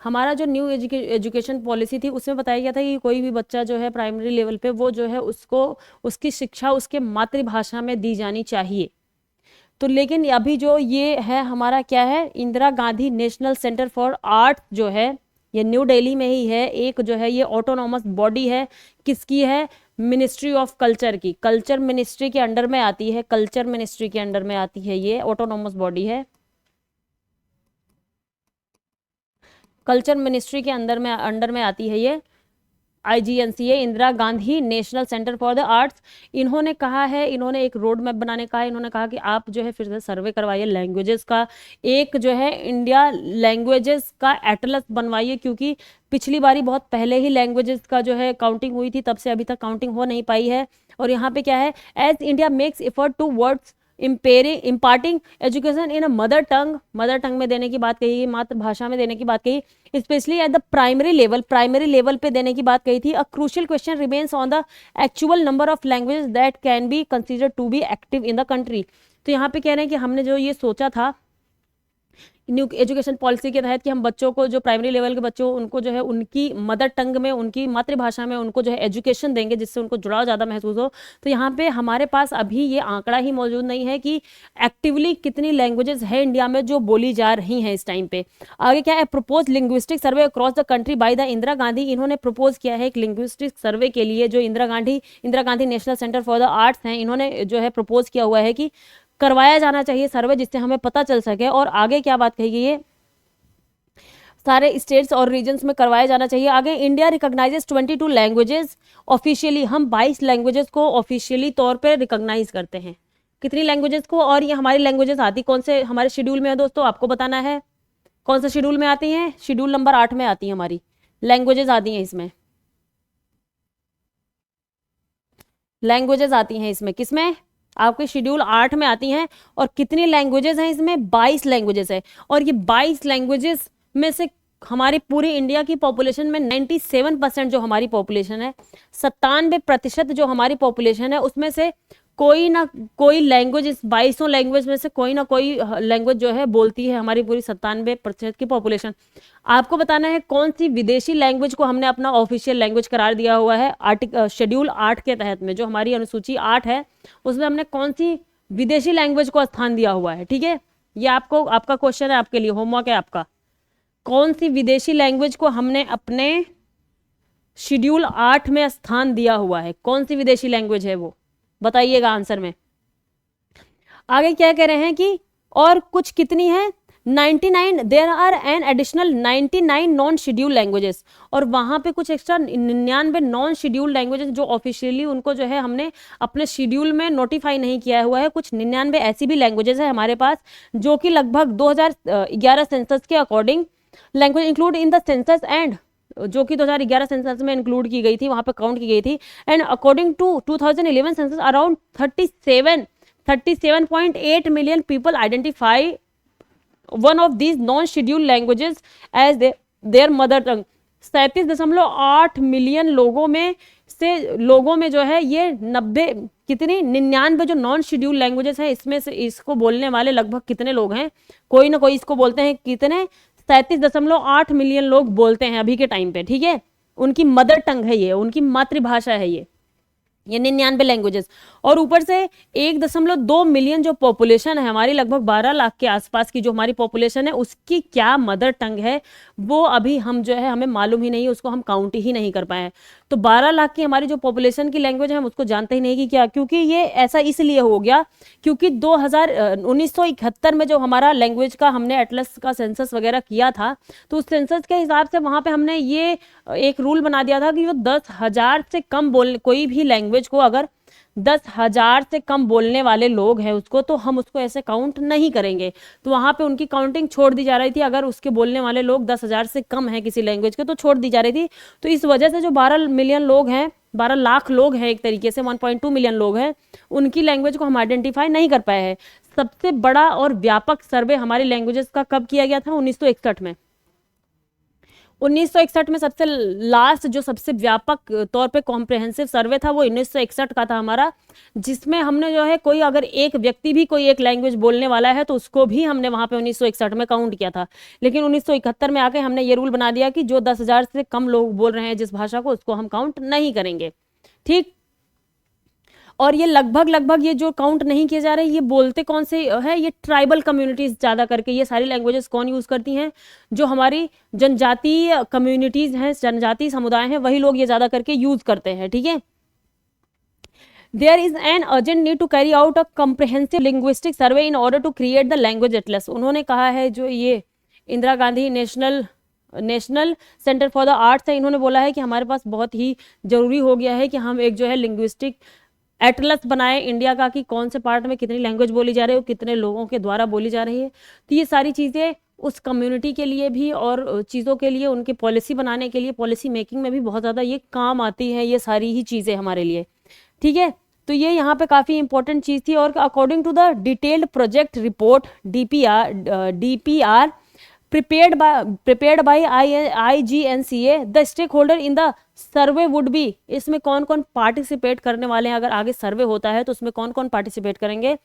हमारा जो न्यू एजुकेशन पॉलिसी थी उसमें बताया गया था कि कोई भी बच्चा जो है प्राइमरी लेवल पे वो जो है उसको उसकी शिक्षा उसके मातृभाषा में दी जानी चाहिए। तो लेकिन अभी जो ये है हमारा क्या है, Indira Gandhi national centre for art जो है, ये न्यू दिल्ली में ही है, एक जो है ये ऑटोनॉमस बॉडी है। किसकी है? मिनिस्ट्री ऑफ कल्चर की, कल्चर मिनिस्ट्री के अंडर में आती है, कल्चर मिनिस्ट्री के अंडर में आती है, ये ऑटोनॉमस बॉडी है। कल्चर मिनिस्ट्री के अंडर में आती है ये IGNCA, Indira Gandhi national centre for the arts. इन्होंने कहा है, इन्होंने एक रोड मैप बनाने का है, इन्होंने कहा कि आप जो है फिर से सर्वे करवाइए लैंग्वेजेस का, एक जो है इंडिया लैंग्वेजेस का एटलस बनवाइए, क्योंकि पिछली बारी बहुत पहले ही लैंग्वेजेस का जो है काउंटिंग हुई थी, तब से अभी तक काउंटिंग हो नहीं पाई है। और यहाँ पे क्या है, as India makes effort towards imparting education in a mother tongue में देने की बात कही, मातृभाषा में देने की बात कही, specially at the primary level पे देने की बात कही थी। A crucial question remains on the actual number of languages that can be considered to be active in the country. तो यहाँ पे कह रहे हैं कि हमने जो ये सोचा था न्यू एजुकेशन पॉलिसी के तहत कि हम बच्चों को, जो प्राइमरी लेवल के बच्चों, उनको जो है उनकी मदर टंग में, उनकी मातृभाषा में उनको जो है एजुकेशन देंगे, जिससे उनको जुड़ाव ज़्यादा महसूस हो। तो यहाँ पे हमारे पास अभी ये आंकड़ा ही मौजूद नहीं है कि एक्टिवली कितनी लैंग्वेजेस है इंडिया में जो बोली जा रही हैं इस टाइम पे। आगे क्या है, propose linguistic survey across the country by the Indira Gandhi. इन्होंने प्रपोज किया है एक लिंग्विस्टिक सर्वे के लिए, जो Indira Gandhi national centre for the arts हैं, इन्होंने जो है प्रपोज किया हुआ है कि करवाया जाना चाहिए सर्वे, जिससे हमें पता चल सके। और आगे क्या बात कही गई है, सारे स्टेट्स और रीजन्स में करवाया जाना चाहिए। आगे इंडिया रिकॉग्नाइजेस 22 लैंग्वेजेस ऑफिशियली, हम 22 लैंग्वेजेस को ऑफिशियली तौर पे रिकॉग्नाइज करते हैं। कितनी लैंग्वेजेस को, और ये हमारी लैंग्वेजेस आती कौन से हमारे शेड्यूल में है दोस्तों, आपको बताना है कौन सा शेड्यूल में आती हैं। शेड्यूल नंबर 8 में आती है हमारी लैंग्वेजेस, आती हैं इसमें लैंग्वेजेस आती हैं इसमें, किसमें, आपके शेड्यूल 8 में आती हैं। और कितनी लैंग्वेजेस हैं इसमें, 22 लैंग्वेजेस है। और ये 22 लैंग्वेजेस में से हमारी पूरी इंडिया की पॉपुलेशन में 97% जो हमारी पॉपुलेशन है, 97% जो हमारी पॉपुलेशन है, उसमें से कोई ना कोई लैंग्वेज, इस 22 लैंग्वेज में से कोई ना कोई लैंग्वेज जो है बोलती है हमारी पूरी 97% की पॉपुलेशन। आपको बताना है कौन सी विदेशी लैंग्वेज को हमने अपना ऑफिशियल लैंग्वेज करार दिया हुआ है। शेड्यूल 8 के तहत में, जो हमारी अनुसूची 8 है, उसमें हमने कौन सी विदेशी लैंग्वेज को स्थान दिया हुआ है। ठीक है, ये आपका क्वेश्चन है, आपके लिए होमवर्क है आपका। कौन सी विदेशी लैंग्वेज को हमने अपने शेड्यूल 8 में स्थान दिया हुआ है, कौन सी विदेशी लैंग्वेज है वो बताइएगा आंसर में। आगे क्या कह रहे हैं कि और कुछ कितनी है, 99, there are an additional 99 non schedule languages. और वहां पे कुछ एक्स्ट्रा 99 नॉन शेड्यूल लैंग्वेजेस जो ऑफिशियली उनको जो है हमने अपने शेड्यूल में नोटिफाई नहीं किया हुआ है। कुछ 99 ऐसी भी लैंग्वेजेस है हमारे पास, जो कि लगभग 2011 सेंसस के according language include in the census, and जो कि 2011 सेंसस में इंक्लूड की गई थी, वहां पे काउंट की गई थी। And according to 2011 census around 37.8 million people identify one of these non schedule languages as their mother tongue. 37.8 million लोगों में जो है ये 99 जो नॉन शेड्यूल लैंग्वेजेस हैं, इसमें से इसको बोलने वाले लगभग कितने लोग हैं, कोई ना कोई इसको बोलते हैं। कितने, 37.8 मिलियन लोग बोलते हैं अभी के टाइम पे। ठीक है, उनकी मदर टंग है ये, उनकी मातृभाषा है ये 99 लैंग्वेजेस। और ऊपर से 1.2 मिलियन जो पॉपुलेशन है हमारी, लगभग 12 लाख के आसपास की जो हमारी पॉपुलेशन है, उसकी क्या मदर टंग है वो अभी हम जो है हमें मालूम ही नहीं, उसको हम काउंट ही नहीं कर पाए। तो 12 लाख की हमारी जो पॉपुलेशन की लैंग्वेज है हम उसको जानते ही नहीं कि क्या, क्योंकि ये ऐसा इसलिए हो गया क्योंकि 1971 में जो हमारा लैंग्वेज का हमने एटलस का सेंसस वगैरह किया था, तो उस सेंसस के हिसाब से वहां पे हमने ये एक रूल बना दिया था कि वो 10,000 से कम बोलने, कोई भी लैंग्वेज को अगर 10,000 से कम बोलने वाले लोग हैं उसको, तो हम उसको ऐसे काउंट नहीं करेंगे। तो वहां पे उनकी काउंटिंग छोड़ दी जा रही थी, अगर उसके बोलने वाले लोग 10,000 से कम हैं किसी लैंग्वेज के तो छोड़ दी जा रही थी। तो इस वजह से जो 12 मिलियन लोग हैं, 12 लाख लोग हैं, एक तरीके से 1.2 मिलियन लोग हैं, उनकी लैंग्वेज को हम आइडेंटिफाई नहीं कर पाए हैं। सबसे बड़ा और व्यापक सर्वे हमारी लैंग्वेजेस का कब किया गया था, 1961 में। 1961 में सबसे लास्ट जो सबसे व्यापक तौर पे कॉम्प्रिहेंसिव सर्वे था वो 1961 का था हमारा, जिसमें हमने जो है कोई अगर एक व्यक्ति भी कोई एक लैंग्वेज बोलने वाला है तो उसको भी हमने वहां पे 1961 में काउंट किया था। लेकिन 1971 में आके हमने ये रूल बना दिया कि जो 10,000 से कम लोग बोल रहे हैं जिस भाषा को, उसको हम काउंट नहीं करेंगे। ठीक, और ये लगभग ये जो काउंट नहीं किए जा रहे, ये बोलते कौन से है, ये ट्राइबल कम्युनिटीज ज़्यादा करके ये सारी लैंग्वेजेस कौन यूज़ करती हैं, जो हमारी जनजातीय कम्युनिटीज़ हैं, जनजातीय समुदाय हैं, वही लोग ये ज़्यादा करके यूज़ करते हैं। ठीक है, there is an urgent need to carry out a comprehensive linguistic survey in order to create the language atlas. उन्होंने कहा है जो ये Indira Gandhi national national centre for the arts है, इन्होंने बोला है कि हमारे पास बहुत ही जरूरी हो गया है कि हम एक जो है लिंग्विस्टिक एटलस बनाए इंडिया का, कि कौन से पार्ट में कितनी लैंग्वेज बोली जा रही है, कितने लोगों के द्वारा बोली जा रही है। तो ये सारी चीज़ें उस कम्युनिटी के लिए भी और चीज़ों के लिए, उनकी पॉलिसी बनाने के लिए, पॉलिसी मेकिंग में भी बहुत ज़्यादा ये काम आती है, ये सारी ही चीज़ें हमारे लिए। ठीक है, तो ये यहाँ पे काफ़ी इंपॉर्टेंट चीज़ थी। और according to the detailed project report DPR prepared by IGNCA, the stakeholder in the survey would be, इसमें कौन कौन पार्टिसिपेट करने वाले हैं, अगर आगे सर्वे होता है तो उसमें कौन कौन पार्टिसिपेट करेंगे,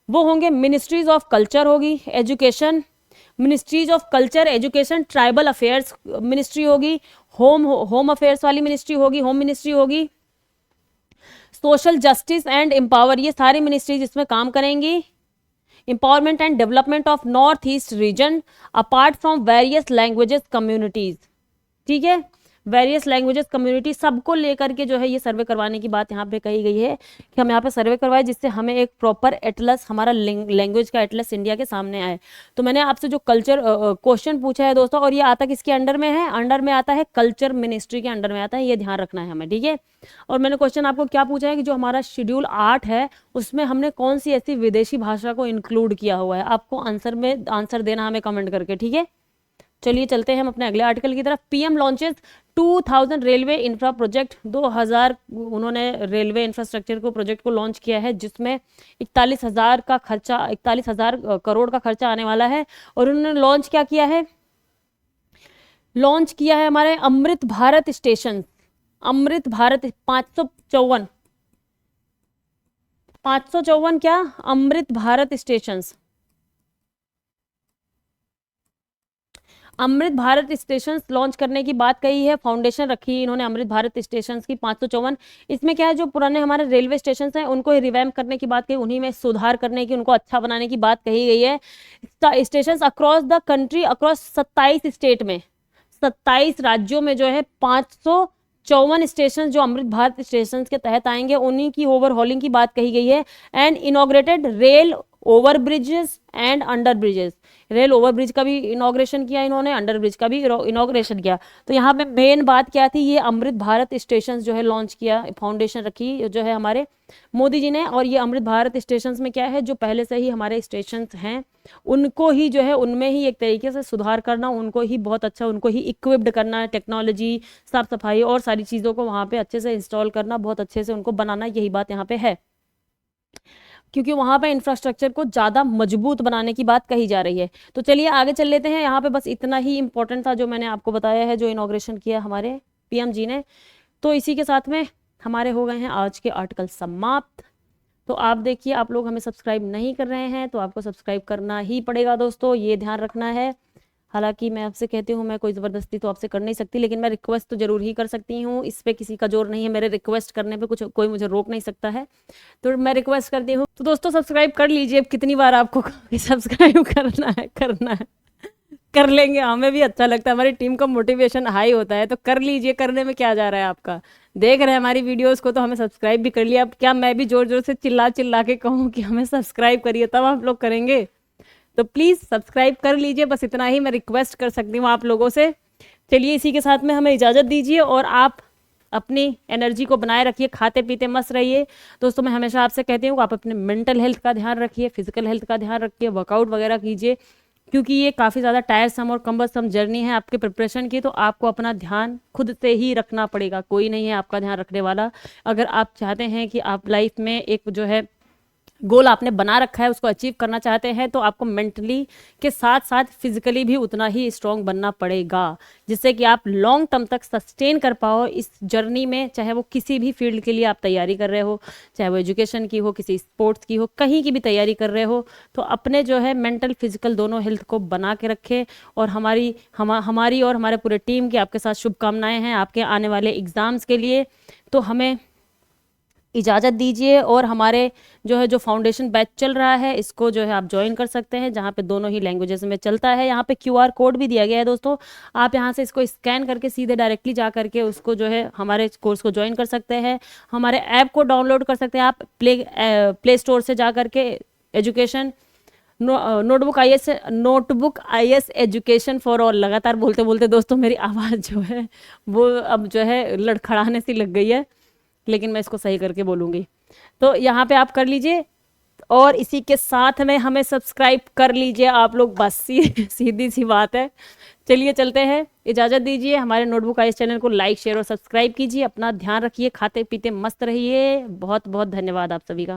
वो होंगे मिनिस्ट्रीज ऑफ कल्चर होगी, education, ministries of culture education, tribal affairs ministry होगी, होम अफेयर्स वाली मिनिस्ट्री होगी, होम मिनिस्ट्री होगी, सोशल जस्टिस एंड एम्पावर, ये सारी मिनिस्ट्रीज इसमें काम करेंगी, empowerment and development of north east region apart from various languages communities। ठीक है, वेरियस लैंग्वेजेस कम्युनिटी सबको लेकर के जो है ये सर्वे करवाने की बात यहाँ पे कही गई है कि हम यहाँ पे सर्वे करवाए, जिससे हमें एक प्रॉपर एटलस, हमारा लैंग्वेज का एटलस इंडिया के सामने आए। तो मैंने आपसे जो कल्चर क्वेश्चन पूछा है दोस्तों, और ये आता किसके अंडर में है, अंडर में आता है कल्चर मिनिस्ट्री के अंडर में आता है, ये ध्यान रखना है हमें। ठीक है, और मैंने क्वेश्चन आपको क्या पूछा है कि जो हमारा शेड्यूल 8 है उसमें हमने कौन सी ऐसी विदेशी भाषा को इंक्लूड किया हुआ है, आपको आंसर देना हमें कमेंट करके। ठीक है, चलिए चलते हैं हम अपने अगले आर्टिकल की तरफ। PM launches 2000 railway infra project, 2000 उन्होंने रेलवे इंफ्रास्ट्रक्चर को प्रोजेक्ट को लॉन्च किया है, जिसमें 41,000 का खर्चा, 41,000 करोड़ का खर्चा आने वाला है। और उन्होंने लॉन्च क्या किया है, लॉन्च किया है हमारे अमृत भारत स्टेशन, अमृत भारत 554 क्या, Amrit Bharat station, Amrit Bharat station launch करने की बात कही है, फाउंडेशन रखी है इन्होंने अमृत भारत स्टेशन की 554। इसमें क्या है, जो पुराने हमारे रेलवे स्टेशन हैं उनको रिवैम्प करने की बात कही, उन्हीं में सुधार करने की, उनको अच्छा बनाने की बात कही गई है। Station across the country, across 27 state में, 27 राज्यों में जो है 554 स्टेशन जो अमृत भारत स्टेशन के तहत आएंगे, उन्हीं की ओवरहॉलिंग की बात कही गई है। And inaugurated rail over bridges and under bridges, rail over bridge का भी इनॉग्रेशन किया इन्होंने, अंडर ब्रिज का भी इनॉग्रेशन किया। तो यहाँ पे मेन बात क्या थी, ये अमृत भारत स्टेशन जो है लॉन्च किया, फाउंडेशन रखी जो है हमारे मोदी जी ने। और ये अमृत भारत स्टेशन में क्या है, जो पहले से ही हमारे स्टेशन हैं उनको ही जो है, उनमें ही एक तरीके से सुधार करना, उनको ही बहुत अच्छा, उनको ही इक्विप्ड करना, टेक्नोलॉजी, साफ सफाई और सारी चीज़ों को वहाँ पे अच्छे से इंस्टॉल करना, बहुत अच्छे से उनको बनाना, यही बात यहाँ पे है, क्योंकि वहां पे इंफ्रास्ट्रक्चर को ज़्यादा मजबूत बनाने की बात कही जा रही है। तो चलिए आगे चल लेते हैं, यहाँ पे बस इतना ही इंपॉर्टेंट था जो मैंने आपको बताया है, जो इनॉग्रेशन किया हमारे पीएम जी ने। तो इसी के साथ में हमारे हो गए हैं आज के आर्टिकल समाप्त। तो आप देखिए, आप लोग हमें सब्सक्राइब नहीं कर रहे हैं तो आपको सब्सक्राइब करना ही पड़ेगा दोस्तों, ये ध्यान रखना है। हालांकि मैं आपसे कहती हूँ, मैं कोई ज़बरदस्ती तो आपसे कर नहीं सकती, लेकिन मैं रिक्वेस्ट तो जरूर ही कर सकती हूँ, इस पर किसी का जोर नहीं है, मेरे रिक्वेस्ट करने पे कुछ कोई मुझे रोक नहीं सकता है, तो मैं रिक्वेस्ट करती हूँ। तो दोस्तों सब्सक्राइब कर लीजिए, अब कितनी बार आपको सब्सक्राइब करना है, कर लेंगे, हमें भी अच्छा लगता है, हमारी टीम का मोटिवेशन हाई होता है, तो कर लीजिए, करने में क्या जा रहा है आपका, देख रहे हैं हमारी वीडियोस को तो हमें सब्सक्राइब भी कर लिया। अब क्या मैं भी जोर जोर से चिल्ला चिल्ला के कहूँ कि हमें सब्सक्राइब करिए, तब आप लोग करेंगे? तो प्लीज़ सब्सक्राइब कर लीजिए, बस इतना ही मैं रिक्वेस्ट कर सकती हूँ आप लोगों से। चलिए इसी के साथ में हमें इजाज़त दीजिए, और आप अपनी एनर्जी को बनाए रखिए, खाते पीते मस्त रहिए। दोस्तों मैं हमेशा आपसे कहती हूँ आप अपने मेंटल हेल्थ का ध्यान रखिए, फिजिकल हेल्थ का ध्यान रखिए, वर्कआउट वगैरह कीजिए, क्योंकि ये काफ़ी ज़्यादा टायरसम और कम्बरसम जर्नी है आपके प्रिपरेशन की, तो आपको अपना ध्यान खुद से ही रखना पड़ेगा, कोई नहीं है आपका ध्यान रखने वाला। अगर आप चाहते हैं कि आप लाइफ में एक जो है गोल आपने बना रखा है उसको अचीव करना चाहते हैं, तो आपको मेंटली के साथ साथ फिजिकली भी उतना ही स्ट्रांग बनना पड़ेगा, जिससे कि आप लॉन्ग टर्म तक सस्टेन कर पाओ इस जर्नी में, चाहे वो किसी भी फील्ड के लिए आप तैयारी कर रहे हो, चाहे वो एजुकेशन की हो, किसी स्पोर्ट्स की हो, कहीं की भी तैयारी कर रहे हो, तो अपने जो है मेंटल फिजिकल दोनों हेल्थ को बना के रखें। और हमारी और हमारे पूरे टीम की आपके साथ शुभकामनाएं हैं आपके आने वाले एग्जाम्स के लिए। तो हमें इजाज़त दीजिए, और हमारे जो है जो फाउंडेशन बैच चल रहा है इसको जो है आप ज्वाइन कर सकते हैं, जहाँ पे दोनों ही लैंग्वेजेस में चलता है। यहाँ पे क्यूआर कोड भी दिया गया है दोस्तों, आप यहाँ से इसको स्कैन करके सीधे डायरेक्टली जा करके उसको जो है हमारे कोर्स को ज्वाइन कर सकते हैं, हमारे ऐप को डाउनलोड कर सकते हैं आप प्ले स्टोर से जा करके, education notebook I S education for all. लगातार बोलते बोलते दोस्तों मेरी आवाज़ जो है वो अब जो है लड़खड़ाने सी लग गई है, लेकिन मैं इसको सही करके बोलूँगी। तो यहाँ पे आप कर लीजिए, और इसी के साथ में हमें सब्सक्राइब कर लीजिए आप लोग, बस सीधी सी बात है। चलिए चलते हैं, इजाज़त दीजिए। हमारे नोटबुक आईएएस चैनल को लाइक शेयर और सब्सक्राइब कीजिए। अपना ध्यान रखिए, खाते पीते मस्त रहिए। बहुत बहुत धन्यवाद आप सभी का।